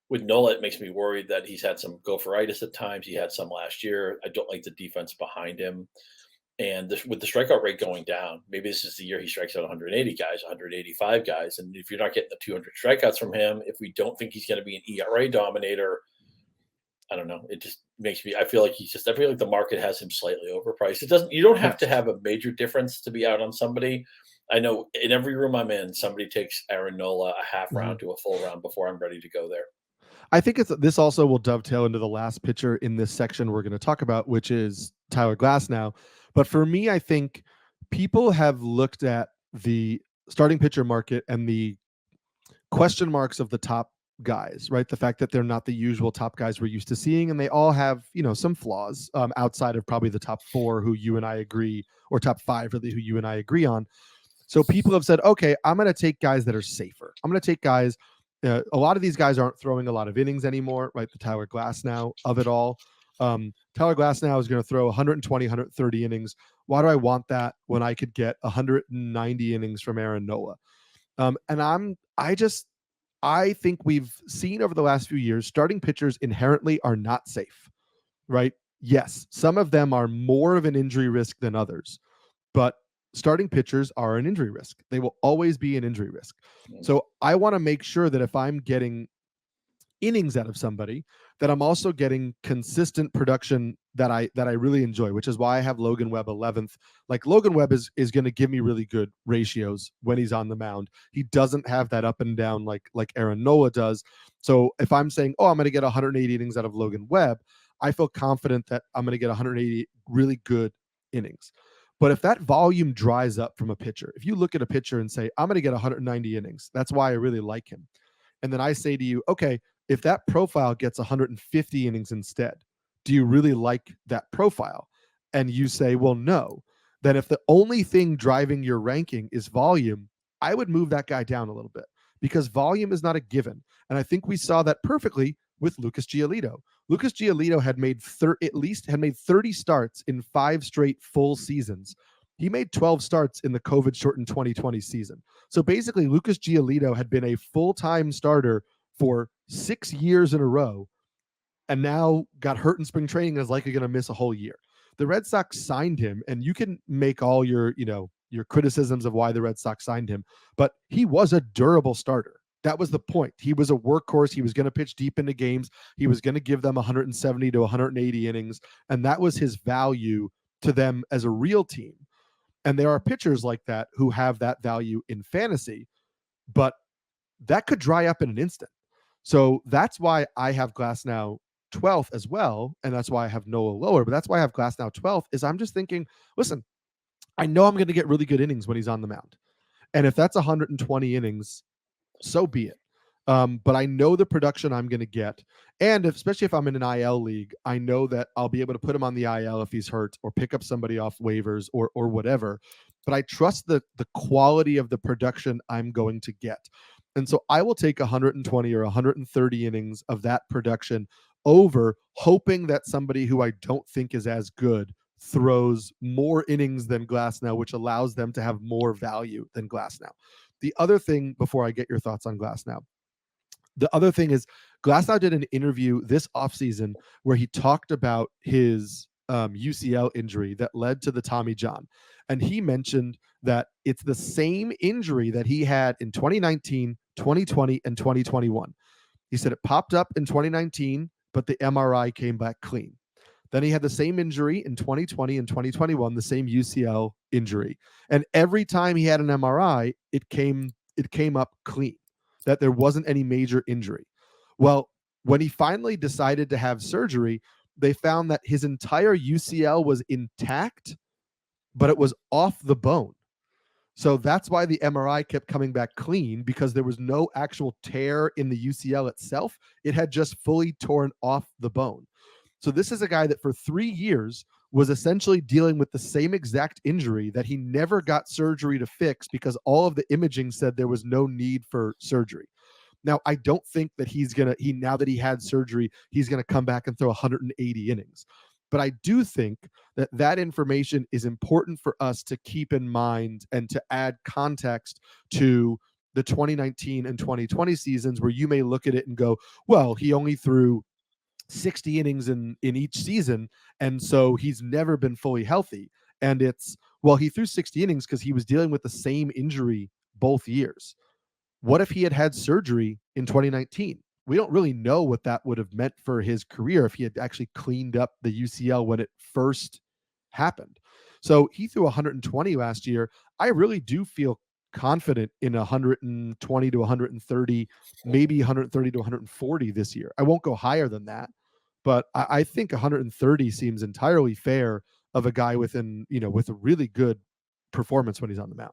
with Nola, it makes me worried that he's had some gopheritis at times. He had some last year. I don't like the defense behind him. And with the strikeout rate going down, maybe this is the year he strikes out 180 guys, 185 guys. And if you're not getting the 200 strikeouts from him, if we don't think he's going to be an ERA dominator, I don't know. It just makes me, I feel like the market has him slightly overpriced. You don't have to have a major difference to be out on somebody. I know in every room I'm in, somebody takes Aaron Nola a half round to a full round before I'm ready to go there. I think this also will dovetail into the last pitcher in this section we're going to talk about, which is Tyler Glasnow. But for me, I think people have looked at the starting pitcher market and the question marks of the top guys, right? The fact that they're not the usual top guys we're used to seeing, and they all have, some flaws outside of probably the top 4 who you and I agree, or top 5 really who you and I agree on. So people have said, okay, I'm going to take guys that are safer. I'm going to take guys. A lot of these guys aren't throwing a lot of innings anymore, right? The Tyler Glasnow of it all. Tyler Glasnow is going to throw 120, 130 innings. Why do I want that when I could get 190 innings from Aaron Nola? And I think we've seen over the last few years, starting pitchers inherently are not safe, right? Yes, some of them are more of an injury risk than others, but starting pitchers are an injury risk. They will always be an injury risk. So I want to make sure that if I'm getting innings out of somebody, that I'm also getting consistent production that I really enjoy, which is why I have Logan Webb 11th. Like Logan Webb is going to give me really good ratios when he's on the mound. He doesn't have that up and down like Aaron Nola does. So if I'm saying, oh, I'm going to get 180 innings out of Logan Webb, I feel confident that I'm going to get 180 really good innings. But if that volume dries up from a pitcher, if you look at a pitcher and say, I'm going to get 190 innings, that's why I really like him. And then I say to you, okay, if that profile gets 150 innings instead, do you really like that profile? And you say, well, no. Then if the only thing driving your ranking is volume, I would move that guy down a little bit because volume is not a given. And I think we saw that perfectly with Lucas Giolito. Lucas Giolito had made 30 starts in 5 straight full seasons. He made 12 starts in the COVID-shortened 2020 season. So basically, Lucas Giolito had been a full-time starter for 6 years in a row and now got hurt in spring training and is likely going to miss a whole year. The Red Sox signed him, and you can make all your criticisms of why the Red Sox signed him, but he was a durable starter. That was the point. He was a workhorse. He was going to pitch deep into games. He was going to give them 170 to 180 innings, and that was his value to them as a real team. And there are pitchers like that who have that value in fantasy, but that could dry up in an instant. So that's why I have Glasnow 12th as well, and that's why I have Nola lower. But that's why I have Glasnow 12th. Is I'm just thinking, listen, I know I'm going to get really good innings when he's on the mound, and if that's 120 innings, so be it. But I know the production I'm going to get, and especially if I'm in an IL league, I know that I'll be able to put him on the IL if he's hurt, or pick up somebody off waivers, or whatever. But I trust the quality of the production I'm going to get, and so I will take 120 or 130 innings of that production over hoping that somebody who I don't think is as good throws more innings than Glasnow, which allows them to have more value than Glasnow. The other thing, before I get your thoughts on Glasnow, the other thing is Glasnow did an interview this offseason where he talked about his UCL injury that led to the Tommy John. And he mentioned that it's the same injury that he had in 2019, 2020, and 2021. He said it popped up in 2019, but the MRI came back clean. Then he had the same injury in 2020 and 2021, the same UCL injury. And every time he had an MRI, it came up clean, that there wasn't any major injury. Well, when he finally decided to have surgery, they found that his entire UCL was intact, but it was off the bone. So that's why the MRI kept coming back clean, because there was no actual tear in the UCL itself. It had just fully torn off the bone. So this is a guy that for 3 years was essentially dealing with the same exact injury that he never got surgery to fix, because all of the imaging said there was no need for surgery. Now, I don't think that now that he had surgery, he's going to come back and throw 180 innings. But I do think that that information is important for us to keep in mind and to add context to the 2019 and 2020 seasons, where you may look at it and go, well, he only threw 60 innings in each season, and so he's never been fully healthy. And it's, well, he threw 60 innings because he was dealing with the same injury both years. What if he had had surgery in 2019? We don't really know what that would have meant for his career if he had actually cleaned up the UCL when it first happened. So he threw 120 last year. I really do feel confident in 120 to 130, maybe 130 to 140 this year. I won't go higher than that, but I think 130 seems entirely fair of a guy with a really good performance when he's on the mound.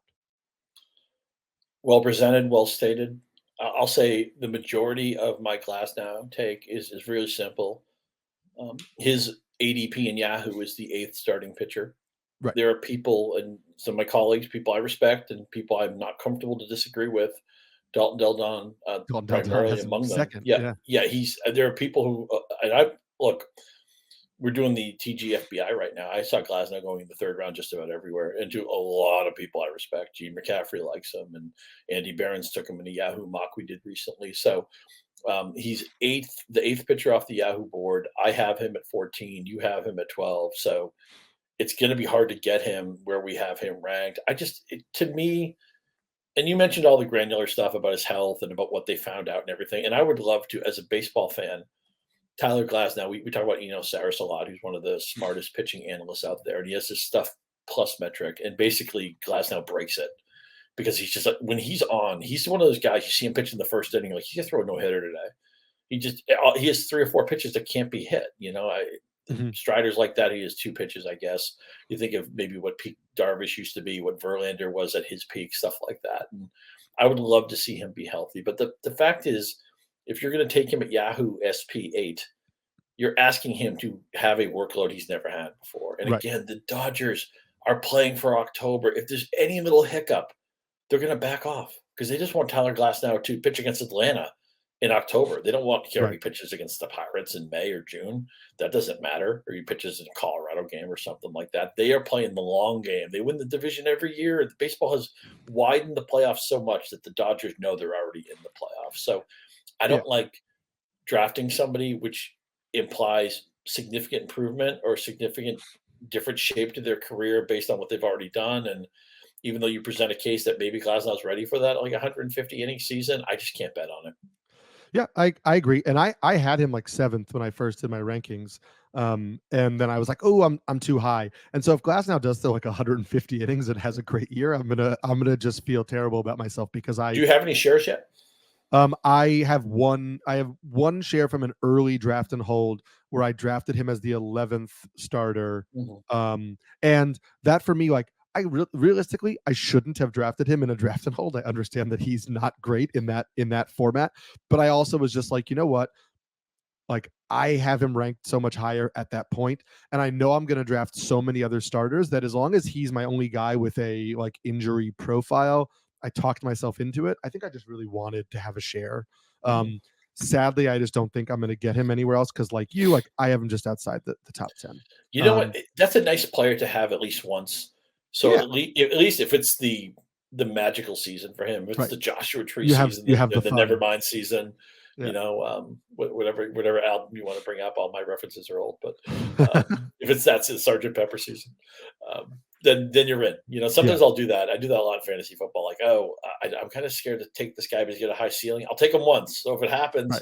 Well presented, well stated. I'll say the majority of my Glasnow take is really simple. His ADP in Yahoo is the eighth starting pitcher. Right. There are people, and some of my colleagues, people I respect, and people I'm not comfortable to disagree with. Dalton Del Don, Dalton Del Don primarily has him among them. second. Yeah. There are people who, and I look. We're doing the TGFBI right now. I saw Glasnow going in the third round just about everywhere, and to a lot of people I respect. Gene McCaffrey likes him, and Andy Behrens took him in a Yahoo mock we did recently. So he's the eighth pitcher off the Yahoo board. I have him at 14. You have him at 12. So it's going to be hard to get him where we have him ranked. To me, and you mentioned all the granular stuff about his health and about what they found out and everything. And I would love to, as a baseball fan, Tyler Glasnow, we talk about Eno Saris a lot, who's one of the smartest pitching analysts out there. And he has this stuff plus metric. And basically, Glasnow breaks it because he's just like, when he's on, he's one of those guys you see him pitch in the first inning, like, he's going to throw a no hitter today. He has 3 or 4 pitches that can't be hit. Striders like that, he has 2 pitches, I guess. You think of maybe what peak Darvish used to be, what Verlander was at his peak, stuff like that. And I would love to see him be healthy. But the fact is, if you're going to take him at Yahoo SP8, you're asking him to have a workload he's never had before. And again, the Dodgers are playing for October. If there's any little hiccup, they're going to back off because they just want Tyler Glasnow to pitch against Atlanta in October. They don't want Gerrit pitches against the Pirates in May or June. That doesn't matter. Or he pitches in a Colorado game or something like that. They are playing the long game. They win the division every year. The baseball has widened the playoffs so much that the Dodgers know they're already in the playoffs. So I don't like drafting somebody which implies significant improvement or significant different shape to their career based on what they've already done. And even though you present a case that maybe Glasnow's ready for that, like 150 inning season, I just can't bet on it. Yeah, I agree. And I had him like 7th when I first did my rankings. And then I was like, oh, I'm too high. And so if Glasnow does throw like 150 innings and has a great year, I'm gonna just feel terrible about myself because Do you have any shares yet? I have one share from an early draft and hold where I drafted him as the 11th starter. Mhm. And that for me, like realistically, I shouldn't have drafted him in a draft and hold. I understand that he's not great in that format, but I also was just like, you know what? Like I have him ranked so much higher at that point, and I know I'm going to draft so many other starters that as long as he's my only guy with a like injury profile, I talked myself into it. I think I just really wanted to have a share. Mhm. Um, Sadly, I just don't think I'm going to get him anywhere else because, like you, like I have him just outside the top 10. You know what? Um, That's a nice player to have at least once. So yeah, at least if it's the magical season for him, if it's right. the Joshua Tree You have season, you have the the fun. Nevermind season, Yeah. whatever album you want to bring up, all my references are old, but if that's it, Sergeant Pepper season, then you're in. Yeah. Sometimes I'll do that. I do that a lot in fantasy football. Like, oh, I'm kind of scared to take this guy, but he's got a high ceiling. I'll take him once. So if it Right. happens, See,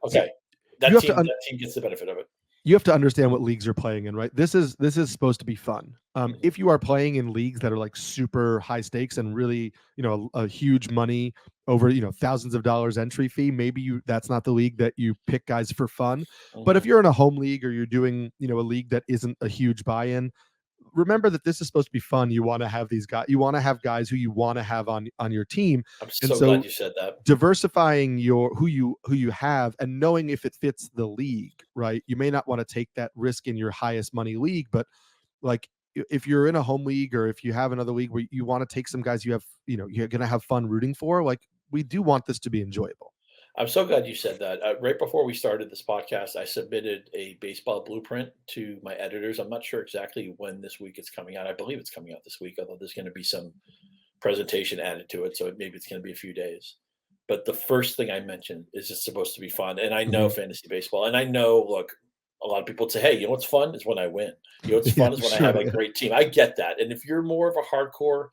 okay, you that have to team that team gets the benefit of it. you have to understand what leagues you're playing in, right? This is supposed to be fun. Mhm. If you are playing in leagues that are like super high stakes and really, a huge money over, thousands of dollars entry fee, maybe that's not the league that you pick guys for fun. But if Mhm. you're in a home league or you're doing, a league that isn't a huge buy-in, remember that this is supposed to be fun. You want to have these guys, you want to have guys who you want to have on your team. I'm And so glad so you said that. diversifying your who you have and knowing if it fits the league, right? You may not want to take that risk in your highest money league, but like if you're in a home league or if you have another league where you want to take some guys you're going to have fun rooting for, like we do want this to be enjoyable. I'm so glad you said that. Right before we started this podcast, I submitted a baseball blueprint to my editors. I'm not sure exactly when this week it's coming out. I believe it's coming out this week, although there's going to be some presentation added to it, so maybe it's going to be a few days. But the first thing I mentioned is it's supposed to be fun, and I know Mhm. fantasy baseball, and I know, look, a lot of people would say, "Hey, you know what's fun is when I win. You know what's Yeah, fun is when I have sure. a Yeah. great team." I get that, and if you're more of a hardcore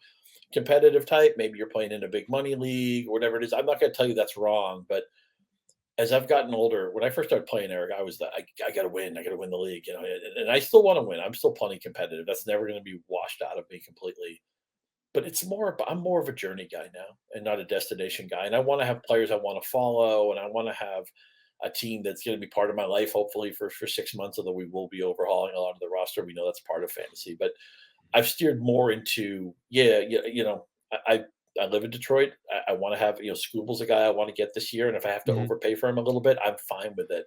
competitive type, maybe you're playing in a big money league or whatever it is. I'm not going to tell you that's wrong, but as I've gotten older, when I first started playing, Eric, I was I got to win. I got to win the league, and I still want to win. I'm still plenty competitive. That's never going to be washed out of me completely. But I'm more of a journey guy now and not a destination guy. And I want to have players I want to follow, and I want to have a team that's going to be part of my life, hopefully for 6 months. Although we will be overhauling a lot of the roster, we know that's part of fantasy. But I've steered more into I live in Detroit. I want to have Scooble's a guy I want to get this year, and if I have to Mhm. overpay for him a little bit, I'm fine with it.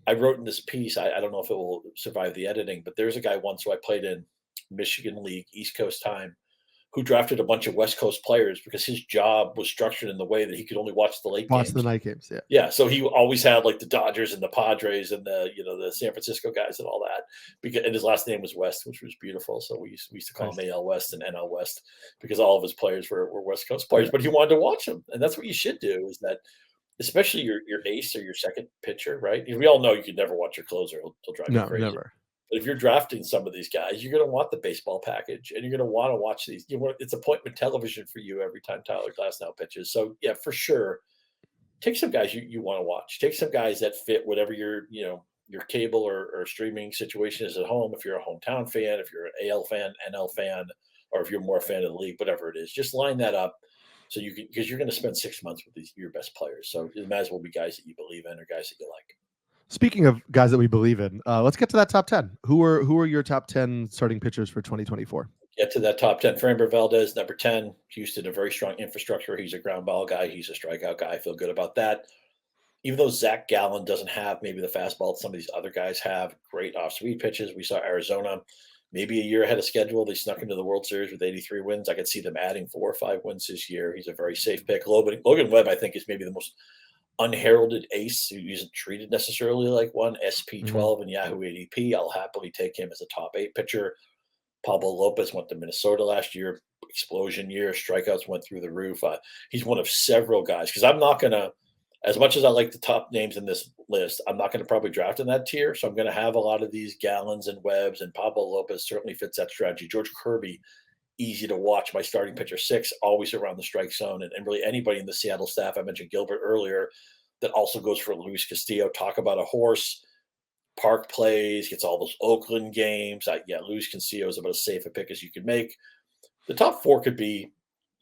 I wrote in this piece. I don't know if it will survive the editing, but there's a guy once who I played in Michigan League East Coast time who drafted a bunch of West Coast players because his job was structured in the way that he could only watch the late Watch the games. night games. Yeah. Yeah, so he always had like the Dodgers and the Padres and the San Francisco guys and all that. Because and his last name was West, which was beautiful. So we used to call him Nice. AL West and NL West because all of his players were West Coast players. But he wanted to watch them, and that's what you should do. Is that especially your ace or your second pitcher, right? We all know you can never watch your closer; he'll drive you No, crazy. never. But if you're drafting some of these guys, you're going to want the baseball package, and you're going to want to watch these. It's appointment television for you every time Tyler Glasnow pitches. So yeah, for sure, take some guys you want to watch. Take some guys that fit whatever your cable or streaming situation is at home. If you're a hometown fan, if you're an AL fan, NL fan, or if you're more a fan of the league, whatever it is, just line that up so you can because you're going to spend 6 months with your best players. So it might as well be guys that you believe in or guys that you like. Speaking of guys that we believe in, let's get to that top 10. Who are your top 10 starting pitchers for 2024? Get to that top 10. Framber Valdez, number 10. Houston, a very strong infrastructure. He's a ground ball guy. He's a strikeout guy. I feel good about that. Even though Zach Gallen doesn't have maybe the fastball that some of these other guys have, great off-speed pitches. We saw Arizona maybe a year ahead of schedule. They snuck into the World Series with 83 wins. I could see them adding 4 or 5 wins this year. He's a very safe pick. Logan Webb, I think, is maybe the most unheralded ace who isn't treated necessarily like one. Mhm. SP12 and Yahoo ADP. I'll happily take him as a top 8 pitcher. Pablo Lopez went to Minnesota last year, explosion year. Strikeouts went through the roof. He's one of several guys because I'm not going to, as much as I like the top names in this list, I'm not going to probably draft in that tier. So I'm going to have a lot of these Gallons and Webbs, and Pablo Lopez certainly fits that strategy. George Kirby, easy to watch. My starting pitcher 6, always around the strike zone. And really anybody in the Seattle staff, I mentioned Gilbert earlier, that also goes for Luis Castillo. Talk about a horse. Park plays, gets all those Oakland games. Luis Castillo is about as safe a pick as you could make. The top 4 could be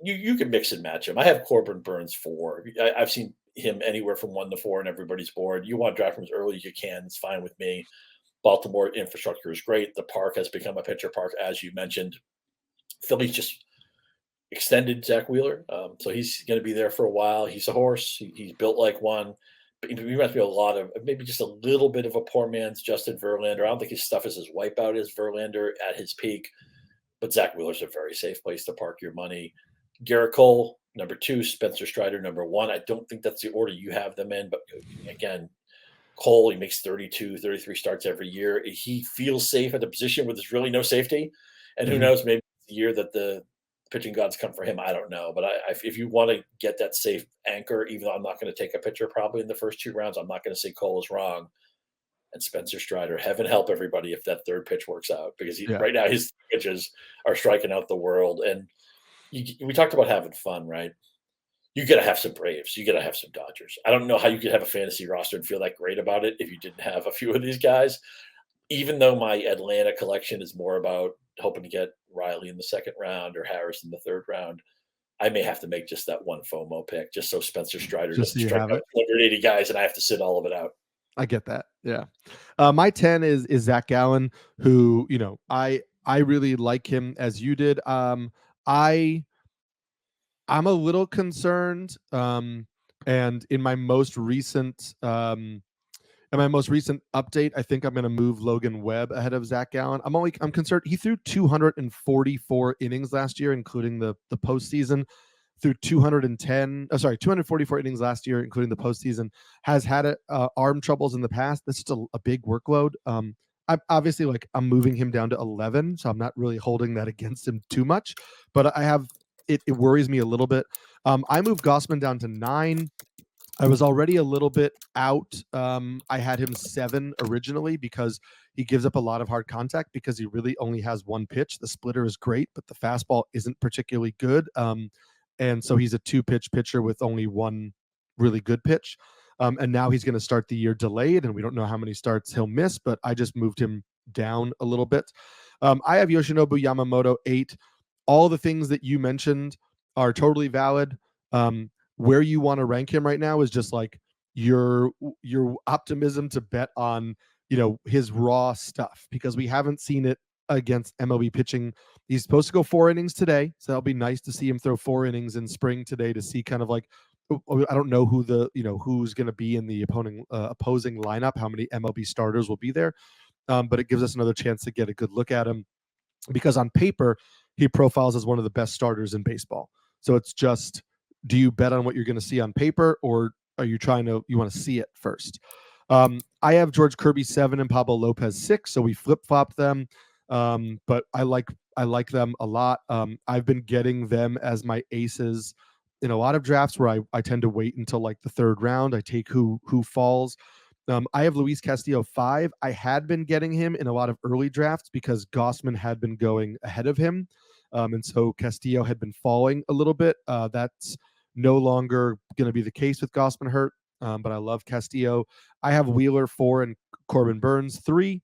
you can mix and match them. I have Corbin Burns 4. I've seen him anywhere from 1 to 4 on everybody's board. You want to draft him as early as you can. It's fine with me. Baltimore infrastructure is great. The park has become a pitcher park, as you mentioned. Philly's just extended Zach Wheeler, so he's going to be there for a while. He's a horse. He's built like one. But he reminds me a lot of maybe just a little bit of a poor man's Justin Verlander. I don't think his stuff is as wipeout as Verlander at his peak, but Zach Wheeler's a very safe place to park your money. Gerrit Cole, number 2, Spencer Strider, number 1. I don't think that's the order you have them in, but again, Cole, he makes 32, 33 starts every year. He feels safe at a position where there's really no safety. And who knows, maybe it's the year that the pitching gods come for him. I don't know. But if you want to get that safe anchor, even though I'm not going to take a pitcher probably in the first 2 rounds, I'm not going to say Cole is wrong. And Spencer Strider, heaven help everybody if that third pitch works out, because right now his pitches are striking out the world. And we talked about having fun, right? You got to have some Braves. You got to have some Dodgers. I don't know how you could have a fantasy roster and feel that great about it if you didn't have a few of these guys. Even though my Atlanta collection is more about hoping to get Riley in the 2nd round or Harris in the 3rd round, I may have to make just that one FOMO pick just so Spencer Strider doesn't strike out 280 guys and I have to sit all of it out. I get that. Yeah. My 10 is Zach Gallen, who, I really like him as you did. I'm a little concerned. And in my most recent update, I think I'm going to move Logan Webb ahead of Zach Gallen. I'm concerned. He threw 244 innings last year, including the postseason. Through 244 innings last year, including the postseason. Has had arm troubles in the past. That's just a big workload. I'm obviously I'm moving him down to 11, so I'm not really holding that against him too much. But I have it worries me a little bit. I moved Gausman down to 9. I was already a little bit out. I had him 7 originally because he gives up a lot of hard contact because he really only has one pitch. The splitter is great, but the fastball isn't particularly good. And so he's a 2-pitch pitcher with only one really good pitch. And now he's going to start the year delayed, and we don't know how many starts he'll miss, but I just moved him down a little bit. I have Yoshinobu Yamamoto 8. All the things that you mentioned are totally valid. Where you want to rank him right now is just your optimism to bet on, his raw stuff, because we haven't seen it against MLB pitching. He's supposed to go 4 innings today, so that'll be nice to see him throw 4 innings in spring today to see kind of I don't know who who's going to be in the opposing lineup, how many MLB starters will be there, but it gives us another chance to get a good look at him, because on paper he profiles as one of the best starters in baseball. So it's just, do you bet on what you're going to see on paper, or are you you want to see it first? I have George Kirby 7 and Pablo Lopez 6, so we flip-flopped them. But I like them a lot. I've been getting them as my aces in a lot of drafts where I tend to wait until the 3rd round. I take who falls. I have Luis Castillo 5. I had been getting him in a lot of early drafts because Gausman had been going ahead of him. And so Castillo had been falling a little bit. That's no longer going to be the case with Gausman hurt. But I love Castillo. I have Wheeler 4 and Corbin Burns 3.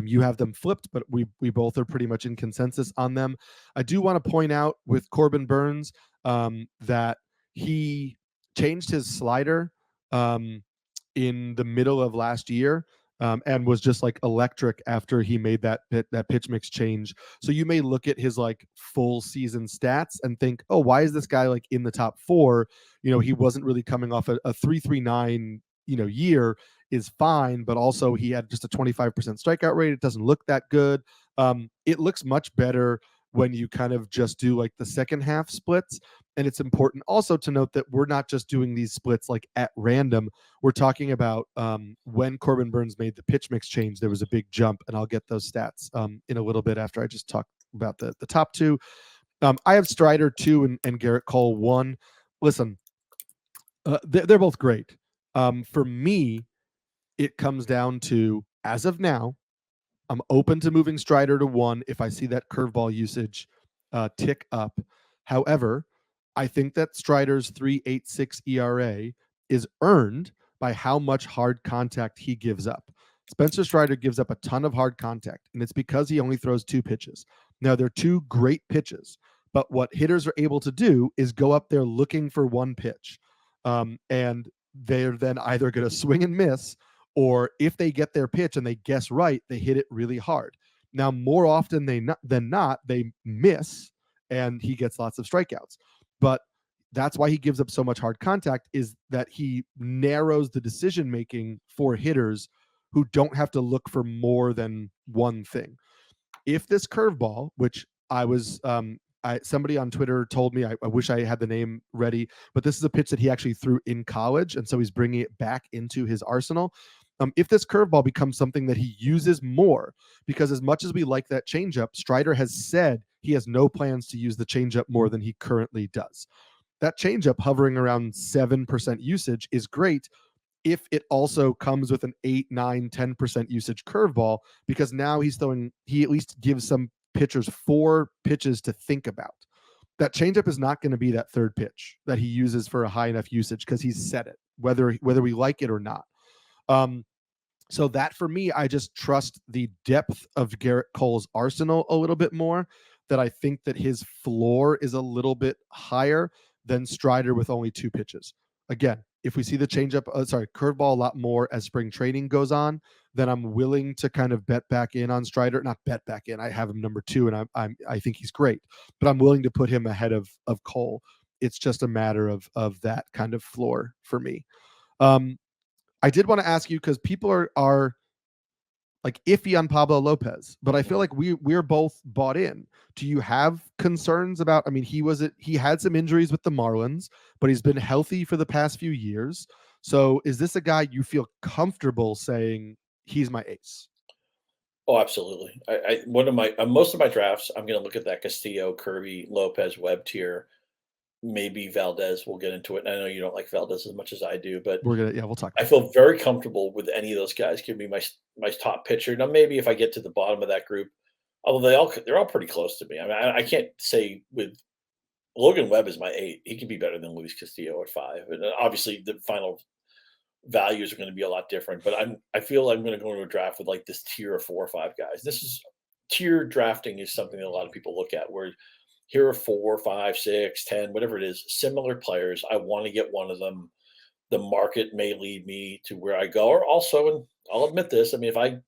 You have them flipped, but we both are pretty much in consensus on them. I do want to point out with Corbin Burns that he changed his slider in the middle of last year and was just electric after he made that pitch mix change. So you may look at his full season stats and think, oh, why is this guy in the top 4? He wasn't really coming off a 3.39 year is fine, but also he had just a 25% strikeout rate. It doesn't look that good. It looks much better when you kind of just do the second half splits. And it's important also to note that we're not just doing these splits at random. We're talking about when Corbin Burns made the pitch mix change, there was a big jump, and I'll get those stats in a little bit after I just talk about the top 2. I have Strider 2 and Gerrit Cole 1. Listen, they're both great. For me, it comes down to, as of now, I'm open to moving Strider to 1 if I see that curveball usage tick up. However, I think that Strider's 3.86 ERA is earned by how much hard contact he gives up. Spencer Strider gives up a ton of hard contact, and it's because he only throws 2 pitches. Now, they're 2 great pitches, but what hitters are able to do is go up there looking for 1 pitch. And they're then either going to swing and miss, or if they get their pitch and they guess right, they hit it really hard. Now, more often than not, they miss and he gets lots of strikeouts. But that's why he gives up so much hard contact, is that he narrows the decision making for hitters who don't have to look for more than one thing. If this curveball, which I was somebody on Twitter told me, I wish I had the name ready, but this is a pitch that he actually threw in college, and so he's bringing it back into his arsenal. If this curveball becomes something that he uses more, because as much as we like that changeup, Strider has said he has no plans to use the changeup more than he currently does. That changeup hovering around 7% usage is great if it also comes with an 8, 9, 10% usage curveball, because now he at least gives some pitchers 4 pitches to think about. That changeup is not going to be that third pitch that he uses for a high enough usage, because he's said it, whether we like it or not. So that, for me, I just trust the depth of Gerrit Cole's arsenal a little bit more, that I think that his floor is a little bit higher than Strider with only 2 pitches. Again, if we see the curveball a lot more as spring training goes on, then I'm willing to kind of bet back in on Strider. Not bet back in. I have him number 2, and I think he's great, but I'm willing to put him ahead of Cole. It's just a matter of that kind of floor for me. I did want to ask you, because people are like iffy on Pablo Lopez, but I feel like we're both bought in. Do you have concerns about? I mean, he had some injuries with the Marlins, but he's been healthy for the past few years. So is this a guy you feel comfortable saying he's my ace? Oh, absolutely. One of my most of my drafts, I'm going to look at that Castillo, Kirby, Lopez, Webb tier. Maybe Valdez. We'll get into it. And I know you don't like Valdez as much as I do, but We'll talk I about feel very comfortable with any of those guys. Give me my top pitcher. Now, maybe if I get to the bottom of that group, although they're all pretty close to me. I mean, I can't say with Logan Webb is my 8. He could be better than Luis Castillo at 5. And obviously, the final values are going to be a lot different. But I feel I'm going to go into a draft with like this tier of 4 or 5 guys. This is tier drafting is something that a lot of people look at, where here are 4, 5, 6, 10, whatever it is, similar players. I want to get one of them. The market may lead me to where I go. Or also, and I'll admit this, I mean, if I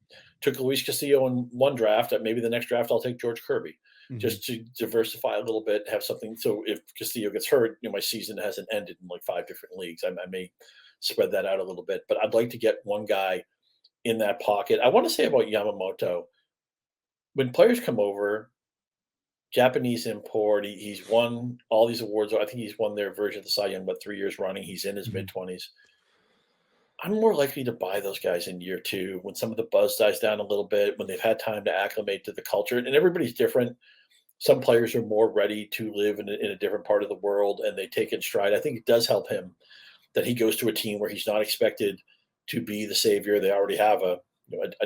took Luis Castillo in one draft, maybe the next draft I'll take George Kirby, just to diversify a little bit, have something. So if Castillo gets hurt, my season hasn't ended in like 5 different leagues. I may spread that out a little bit, but I'd like to get one guy in that pocket. I want to say about Yamamoto, when players come over, Japanese import, he's won all these awards. I think he's won their version of the Cy Young, 3 years running. He's in his mid-20s. I'm more likely to buy those guys in year 2 when some of the buzz dies down a little bit, when they've had time to acclimate to the culture. And everybody's different. Some players are more ready to live in a different part of the world, and they take it in stride. I think it does help him that he goes to a team where he's not expected to be the savior. They already have a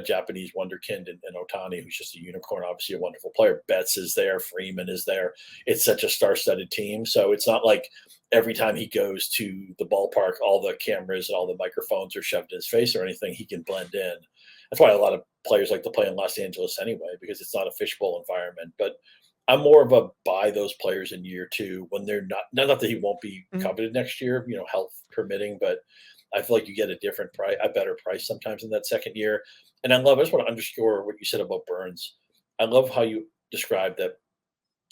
Japanese wonderkind in Otani, who's just a unicorn, obviously a wonderful player. Betts is there. Freeman is there. It's such a star-studded team. So it's not like every time he goes to the ballpark, all the cameras and all the microphones are shoved in his face or anything. He can blend in. That's why a lot of players like to play in Los Angeles anyway, because it's not a fishbowl environment. But I'm more of a buy those players in year 2 when they're not that he won't be coveted next year, health permitting, but I feel like you get a better price sometimes in that second year. And I just want to underscore what you said about Burns. I love how you described that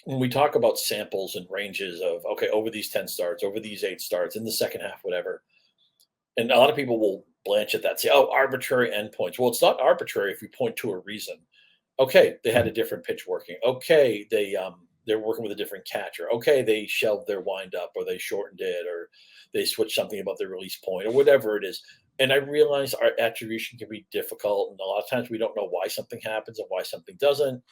when we talk about samples and ranges of, okay, over these 10 starts, over these 8 starts, in the second half, whatever. And a lot of people will blanch at that, say, oh, arbitrary endpoints. Well, it's not arbitrary if you point to a reason. Okay, they had a different pitch working. Okay, they're working with a different catcher. Okay, they shelved their windup, or they shortened it, or they switched something about their release point, or whatever it is. And I realize our attribution can be difficult, and a lot of times we don't know why something happens and why something doesn't.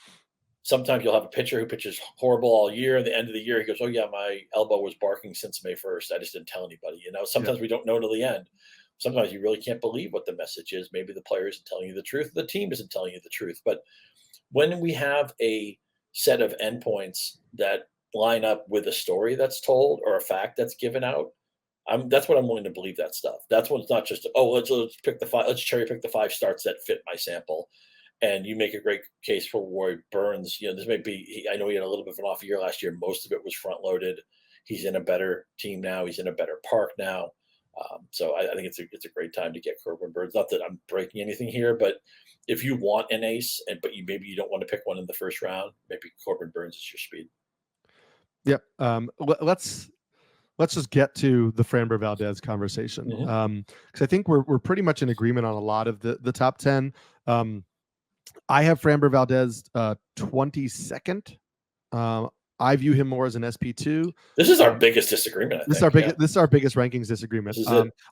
Sometimes you'll have a pitcher who pitches horrible all year. At the end of the year, he goes, "Oh yeah, my elbow was barking since May 1st. I just didn't tell anybody." Sometimes we don't know till the end. Sometimes you really can't believe what the message is. Maybe the player isn't telling you the truth. The team isn't telling you the truth. But when we have a set of endpoints that line up with a story that's told or a fact that's given out, that's what I'm willing to believe that stuff. That's when it's not just, oh, let's pick the 5, let's cherry pick the 5 starts that fit my sample. And you make a great case for Roy Burns. This may be, I know he had a little bit of an off year last year. Most of it was front loaded. He's in a better team now. He's in a better park now. So I think it's a great time to get Corbin Burnes. Not that I'm breaking anything here, but if you want an ace, but maybe you don't want to pick one in the first round, maybe Corbin Burnes is your speed. Yep. Let's just get to the Framber Valdez conversation, because I think we're pretty much in agreement on a lot of the top 10. I have Framber Valdez 22nd. I view him more as an SP2. This is our biggest disagreement. This is our biggest rankings disagreement.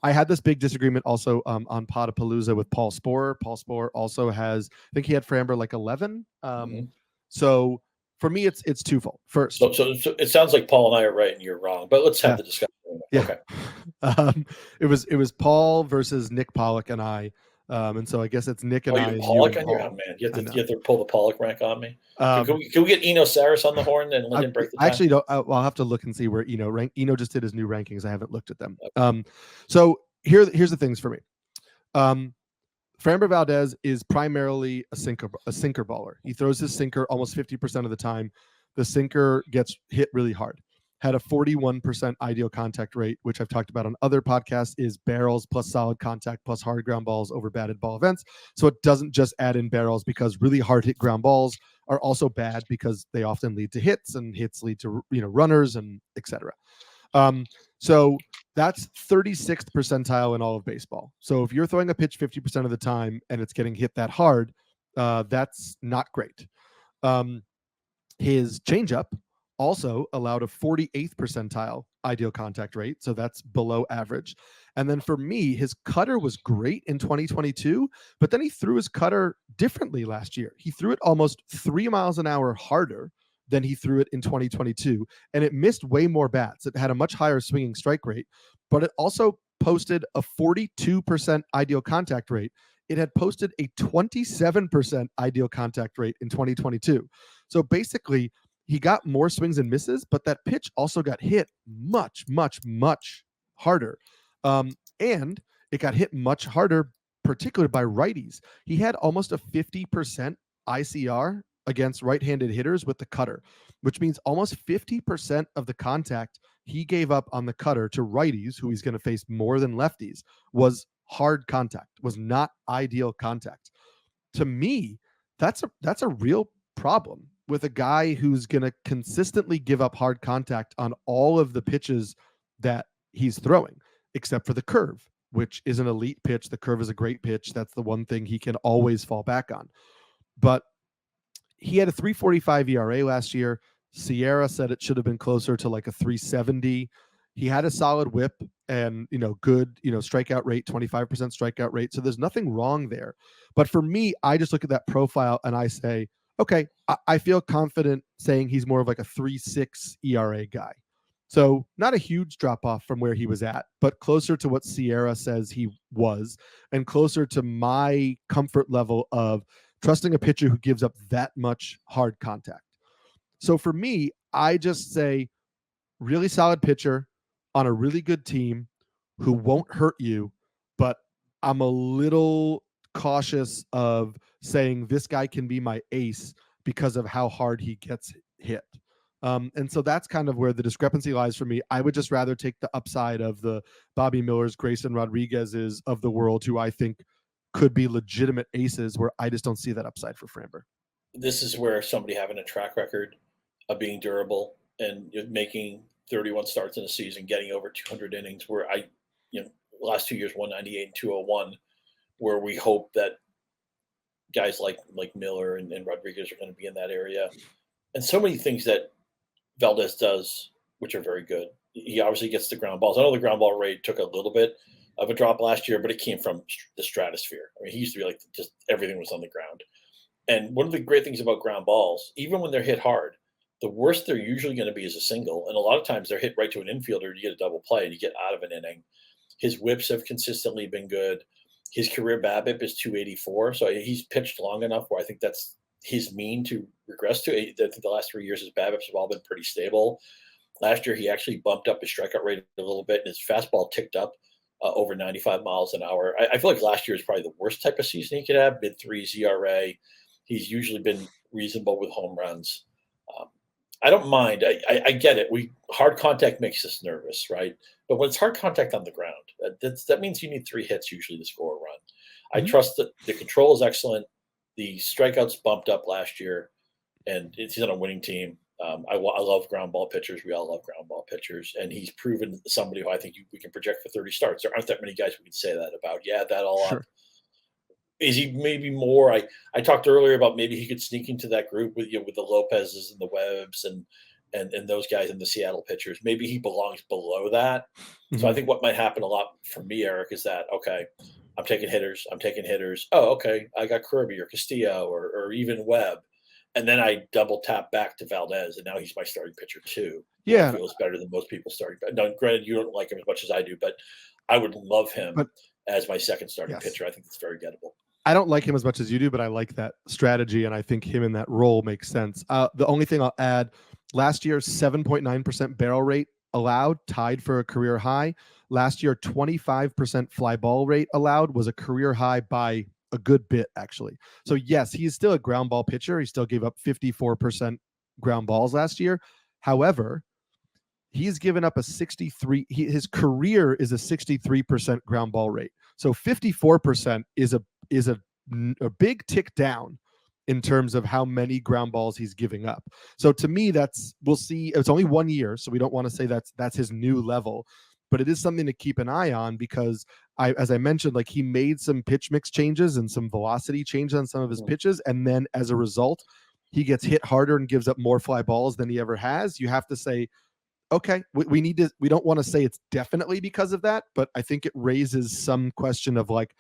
I had this big disagreement also on Podapalooza with Paul Sporer. Paul Sporer also has, I think he had Framber like 11. So for me, it's twofold. First, so it sounds like Paul and I are right and you're wrong, but let's have the discussion. Yeah. Okay. It was Paul versus Nick Pollock and I. And so I guess it's Nick and I. Pollock on your, oh man, you have to pull the Pollock rank on me. Can we get Eno Saris on the horn and let him break the time? I actually don't. I'll have to look and see where Eno rank. Eno just did his new rankings. I haven't looked at them. Okay. So here's the things for me. Framber Valdez is primarily a sinker baller. He throws his sinker almost 50% of the time. The sinker gets hit really hard. Had a 41% ideal contact rate, which I've talked about on other podcasts, is barrels plus solid contact plus hard ground balls over batted ball events. So it doesn't just add in barrels, because really hard hit ground balls are also bad because they often lead to hits, and hits lead to runners and etc. So that's 36th percentile in all of baseball. So if you're throwing a pitch 50% of the time and it's getting hit that hard, that's not great. His changeup also allowed a 48th percentile ideal contact rate, so that's below average. And then for me, his cutter was great in 2022, but then he threw his cutter differently last year. He threw it almost 3 miles an hour harder than he threw it in 2022, and it missed way more bats. It had a much higher swinging strike rate, but it also posted a 42% ideal contact rate. It had posted a 27% ideal contact rate in 2022. So basically, he got more swings and misses, but that pitch also got hit much, much, much harder. And it got hit much harder, particularly by righties. He had almost a 50% ICR against right-handed hitters with the cutter, which means almost 50% of the contact he gave up on the cutter to righties, who he's going to face more than lefties, was hard contact, was not ideal contact. To me, that's a real problem with a guy who's going to consistently give up hard contact on all of the pitches that he's throwing, except for the curve, which is an elite pitch. The curve is a great pitch. That's the one thing he can always fall back on. But he had a 3.45 ERA last year. Sierra said it should have been closer to like a 3.70. He had a solid whip and, good, strikeout rate, 25% strikeout rate. So there's nothing wrong there. But for me, I just look at that profile and I say, okay, I feel confident saying he's more of like a 3.6 ERA guy. So not a huge drop off from where he was at, but closer to what Sierra says he was, and closer to my comfort level of trusting a pitcher who gives up that much hard contact. So for me, I just say really solid pitcher on a really good team who won't hurt you, but I'm a little cautious of saying this guy can be my ace because of how hard he gets hit. And so that's kind of where the discrepancy lies for me. I would just rather take the upside of the Bobby Millers, Grayson Rodriguez's of the world, who I think could be legitimate aces, where I just don't see that upside for Framber. This is where somebody having a track record of being durable and making 31 starts in a season, getting over 200 innings, where last 2 years, 198 and 201, where we hope that guys like Miller and Rodriguez are going to be in that area. And so many things that Valdez does, which are very good. He obviously gets the ground balls. I know the ground ball rate took a little bit of a drop last year, but it came from the stratosphere. I mean, he used to be like just everything was on the ground. And one of the great things about ground balls, even when they're hit hard, the worst they're usually going to be is a single. And a lot of times they're hit right to an infielder. You get a double play and you get out of an inning. His whips have consistently been good. His career BABIP is 284. So he's pitched long enough where I think that's his mean to regress to. I think the last 3 years, his BABIPs have all been pretty stable. Last year, he actually bumped up his strikeout rate a little bit, and his fastball ticked up over 95 miles an hour. I feel like last year is probably the worst type of season he could have, mid-3s ERA. He's usually been reasonable with home runs. I don't mind. I get it. Hard contact makes us nervous, right? But when it's hard contact on the ground, that means you need 3 hits usually to score a run. I Mhm. trust that the control is excellent. The strikeouts bumped up last year, and he's on a winning team. I love ground ball pitchers. We all love ground ball pitchers, and he's proven somebody who I think we can project for 30 starts. There aren't that many guys we can say that about. Yeah, that all up. Sure. Is he maybe more? I talked earlier about maybe he could sneak into that group with with the Lopez's and the Webbs and those guys in the Seattle pitchers. Maybe he belongs below that. So I Mhm. think what might happen a lot for me, Eric, is that okay, I'm taking hitters. I'm taking hitters. Oh, okay, I got Kirby or Castillo or even Webb, and then I double tap back to Valdez, and now he's my starting pitcher too, who I Yeah, feel is better than most people starting. Now, granted, you don't like him as much as I do, but I would love him but as my second starting yes. pitcher. I think it's very gettable. I don't like him as much as you do, but I like that strategy, and I think him in that role makes sense. The only thing I'll add, last year, 7.9% barrel rate allowed, tied for a career high. Last year, 25% fly ball rate allowed was a career high by a good bit, actually. So yes, he's still a ground ball pitcher. He still gave up 54% ground balls last year. However, he's given up a 63, his career is a 63% ground ball rate. So 54% is a big tick down in terms of how many ground balls he's giving up. So to me, we'll see. It's only 1 year, so we don't want to say that's his new level, but it is something to keep an eye on because as I mentioned, like he made some pitch mix changes and some velocity changes on some of his Mhm. pitches, and then as a result, he gets hit harder and gives up more fly balls than he ever has. You have to say, okay, we need to, we don't want to say it's definitely because of that, but I think it raises some question of like,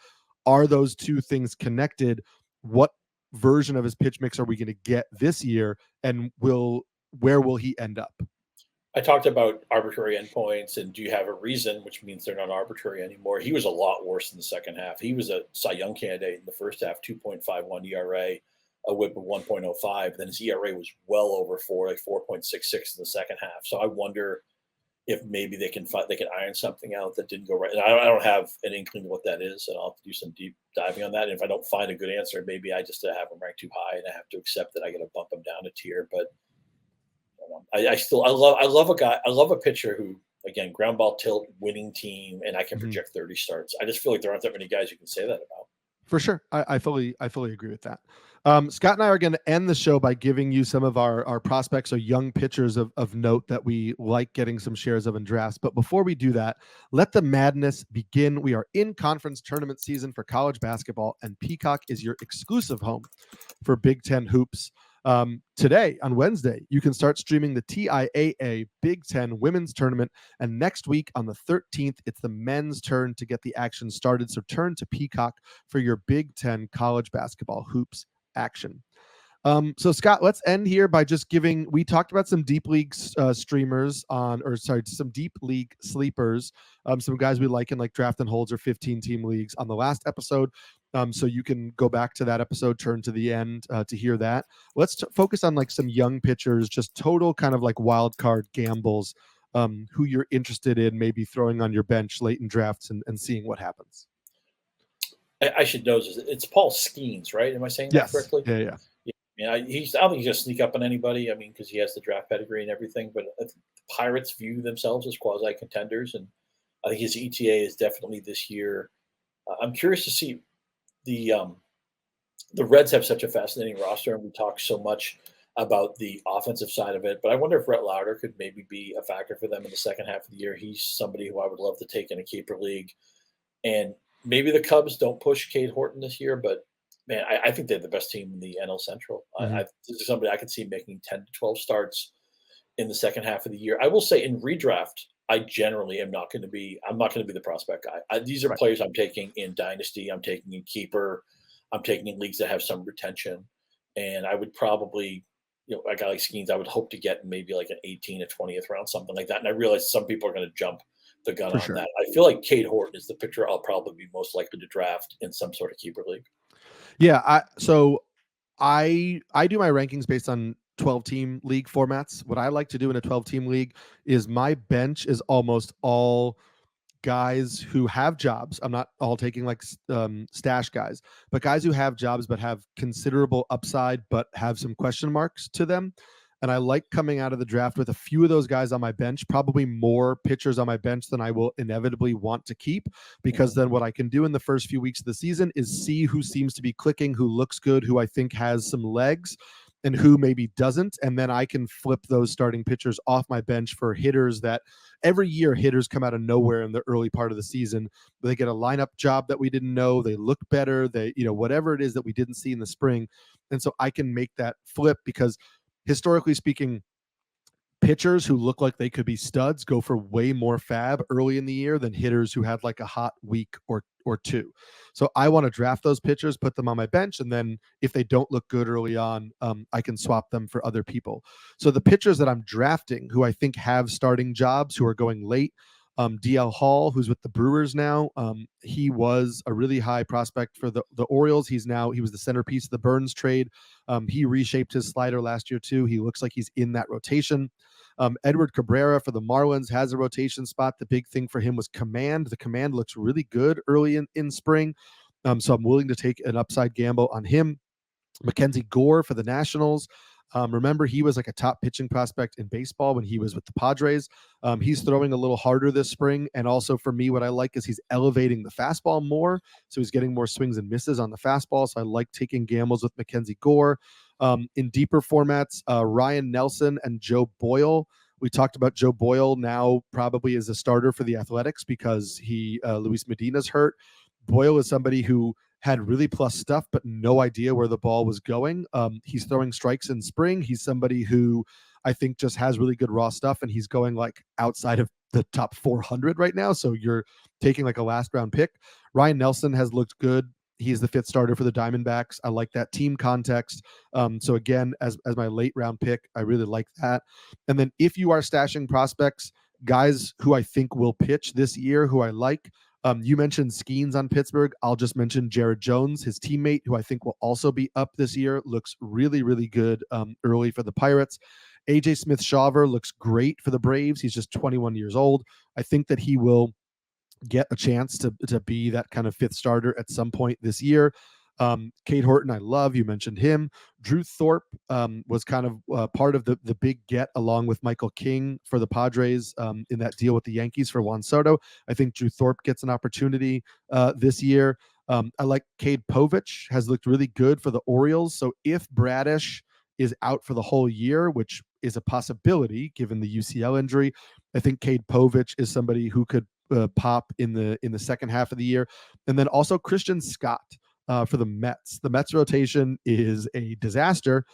are those two things connected? What version of his pitch mix are we going to get this year, and where will he end up? I talked about arbitrary endpoints and do you have a reason, which means they're not arbitrary anymore. He was a lot worse in the second half. He was a Cy Young candidate in the first half, 2.51 ERA, a whip of 1.05. Then his ERA was well over 4, like 4.66 in the second half. So I wonder if maybe they can iron something out that didn't go right. And I don't have an inkling of what that is, and I'll have to do some deep diving on that. And if I don't find a good answer, maybe I just have him ranked too high, and I have to accept that I got to bump him down a tier. But I still I love a guy. I love a pitcher who again ground ball tilt winning team, and I can Mhm. project 30 starts. I just feel like there aren't that many guys you can say that about. For sure. I fully agree with that. Scott and I are going to end the show by giving you some of our prospects or young pitchers of note that we like getting some shares of in drafts. But before we do that, let the madness begin. We are in conference tournament season for college basketball, and Peacock is your exclusive home for Big Ten hoops. Today, on Wednesday, you can start streaming the TIAA Big Ten Women's Tournament. And next week, on the 13th, it's the men's turn to get the action started. So turn to Peacock for your Big Ten college basketball hoops action. So Scott, let's end here by just giving. We talked about some deep league streamers some deep league sleepers, some guys we like in like draft and holds or 15-team leagues on the last episode. So you can go back to that episode, turn to the end to hear that. Let's focus on like some young pitchers, just total kind of like wild card gambles. Who you're interested in maybe throwing on your bench late in drafts and seeing what happens. I should know this. It's Paul Skenes, right? Am I saying that Yes. correctly? Yeah. Yeah, I don't think he's gonna sneak up on anybody. I mean, because he has the draft pedigree and everything. But the Pirates view themselves as quasi contenders, and I think his ETA is definitely this year. I'm curious to see the um, the Reds have such a fascinating roster, and we talk so much about the offensive side of it. But I wonder if Brett Lauder could maybe be a factor for them in the second half of the year. He's somebody who I would love to take in a keeper league. And maybe the Cubs don't push Cade Horton this year, but man, I think they're the best team in the NL Central. Mhm. This is somebody I can see making 10 to 12 starts in the second half of the year. I will say in redraft, I generally am not going to be. I'm not going to be the prospect guy. These are Right. players I'm taking in dynasty. I'm taking in keeper. I'm taking in leagues that have some retention, and I would probably, a guy like Skeens, I would hope to get maybe like an 18 or 20th round, something like that. And I realize some people are going to jump the gun For on sure. that. I feel like Cade Horton is the pitcher I'll probably be most likely to draft in some sort of keeper league. Yeah. I do my rankings based on 12-team league formats. What I like to do in a 12-team league is my bench is almost all guys who have jobs. I'm not all taking like stash guys, but guys who have jobs but have considerable upside but have some question marks to them. And I like coming out of the draft with a few of those guys on my bench, probably more pitchers on my bench than I will inevitably want to keep, because then what I can do in the first few weeks of the season is see who seems to be clicking, who looks good, who I think has some legs, and who maybe doesn't. And then I can flip those starting pitchers off my bench for hitters that every year hitters come out of nowhere in the early part of the season. They get a lineup job that we didn't know. They look better. They, whatever it is that we didn't see in the spring. And so I can make that flip because historically speaking, pitchers who look like they could be studs go for way more fab early in the year than hitters who had like a hot week or two. So I want to draft those pitchers, put them on my bench, and then if they don't look good early on, I can swap them for other people. So the pitchers that I'm drafting, who I think have starting jobs, who are going late, DL Hall, who's with the Brewers now. He was a really high prospect for the Orioles. He was the centerpiece of the Burns trade. He reshaped his slider last year too. He looks like he's in that rotation. Edward Cabrera for the Marlins has a rotation spot. The big thing for him was command. The command looks really good early in spring. So I'm willing to take an upside gamble on him. Mackenzie Gore for the Nationals. Remember, he was like a top pitching prospect in baseball when he was with the Padres. He's throwing a little harder this spring. And also for me, what I like is he's elevating the fastball more. So he's getting more swings and misses on the fastball. So I like taking gambles with Mackenzie Gore. In deeper formats, Ryan Nelson and Joe Boyle. We talked about Joe Boyle now probably as a starter for the Athletics because Luis Medina's hurt. Boyle is somebody who had really plus stuff, but no idea where the ball was going. He's throwing strikes in spring. He's somebody who I think just has really good raw stuff, and he's going like outside of the top 400 right now. So you're taking like a last round pick. Ryan Nelson has looked good. He's the fifth starter for the Diamondbacks. I like that team context. So again, as my late round pick, I really like that. And then if you are stashing prospects, guys who I think will pitch this year, who I like, you mentioned Skenes on Pittsburgh. I'll just mention Jared Jones, his teammate, who I think will also be up this year. Looks really, really good early for the Pirates. AJ Smith-Shawver looks great for the Braves. He's just 21 years old. I think that he will get a chance to be that kind of fifth starter at some point this year. Cade Horton, I love. You mentioned him. Drew Thorpe was kind of part of the big get along with Michael King for the Padres in that deal with the Yankees for Juan Soto. I think Drew Thorpe gets an opportunity this year. I like Cade Povich, has looked really good for the Orioles. So if Bradish is out for the whole year, which is a possibility given the UCL injury, I think Cade Povich is somebody who could pop in the second half of the year. And then also Christian Scott for the Mets. The Mets rotation is a disaster.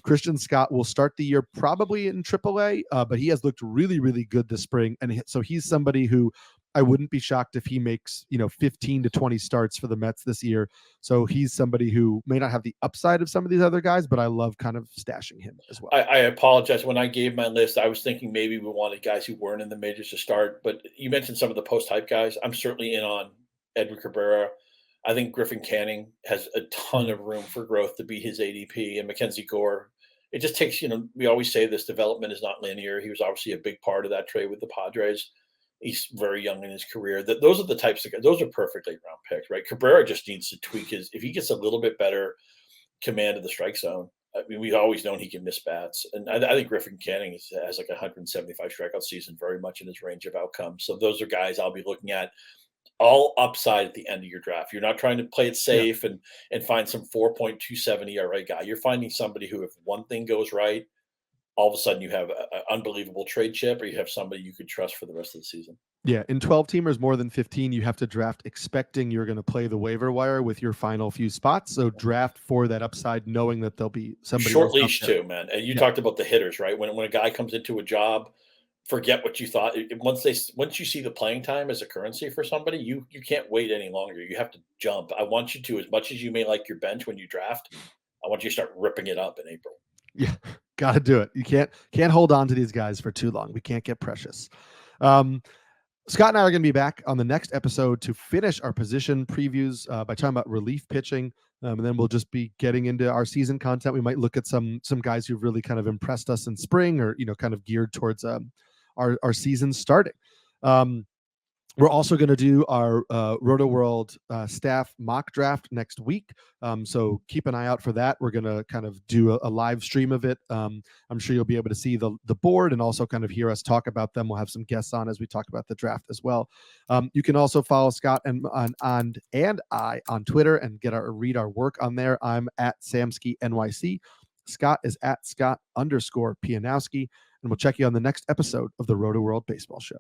Christian Scott will start the year probably in AAA, but he has looked really, really good this spring. And so he's somebody who I wouldn't be shocked if he makes 15 to 20 starts for the Mets this year. So he's somebody who may not have the upside of some of these other guys, but I love kind of stashing him as well. I apologize. When I gave my list, I was thinking maybe we wanted guys who weren't in the majors to start, but you mentioned some of the post-hype guys. I'm certainly in on Edward Cabrera. I think Griffin Canning has a ton of room for growth to be his ADP, and Mackenzie Gore. It just takes, we always say this development is not linear. He was obviously a big part of that trade with the Padres. He's very young in his career. Those are the types of guys. Those are perfect late round picks, right? Cabrera just needs to tweak if he gets a little bit better command of the strike zone. I mean, we've always known he can miss bats. And I think Griffin Canning has like a 175 strikeout season, very much in his range of outcomes. So those are guys I'll be looking at, all upside at the end of your draft. You're not trying to play it safe and find some 4.27 ERA guy. You're finding somebody who, if one thing goes right, all of a sudden you have an unbelievable trade chip, or you have somebody you could trust for the rest of the season. Yeah, in 12 teamers more than 15, you have to draft expecting you're going to play the waiver wire with your final few spots. So draft for that upside, knowing that there'll be somebody short leash too, man. And you talked about the hitters, right? When a guy comes into a job, forget what you thought. Once you see the playing time as a currency for somebody, you can't wait any longer. You have to jump. I want you to, as much as you may like your bench when you draft, I want you to start ripping it up in April. Yeah, got to do it. You can't hold on to these guys for too long. We can't get precious. Scott and I are going to be back on the next episode to finish our position previews by talking about relief pitching. And then we'll just be getting into our season content. We might look at some guys who've really kind of impressed us in spring, or kind of geared towards our season starting. We're also going to do our Rotoworld staff mock draft next week. So keep an eye out for that. We're going to kind of do a live stream of it. I'm sure you'll be able to see the board and also kind of hear us talk about them. We'll have some guests on as we talk about the draft as well. You can also follow Scott and I on Twitter and read our work on there. I'm at Samsky NYC. Scott is at Scott_Pianowski. And we'll check you on the next episode of the Rotoworld Baseball Show.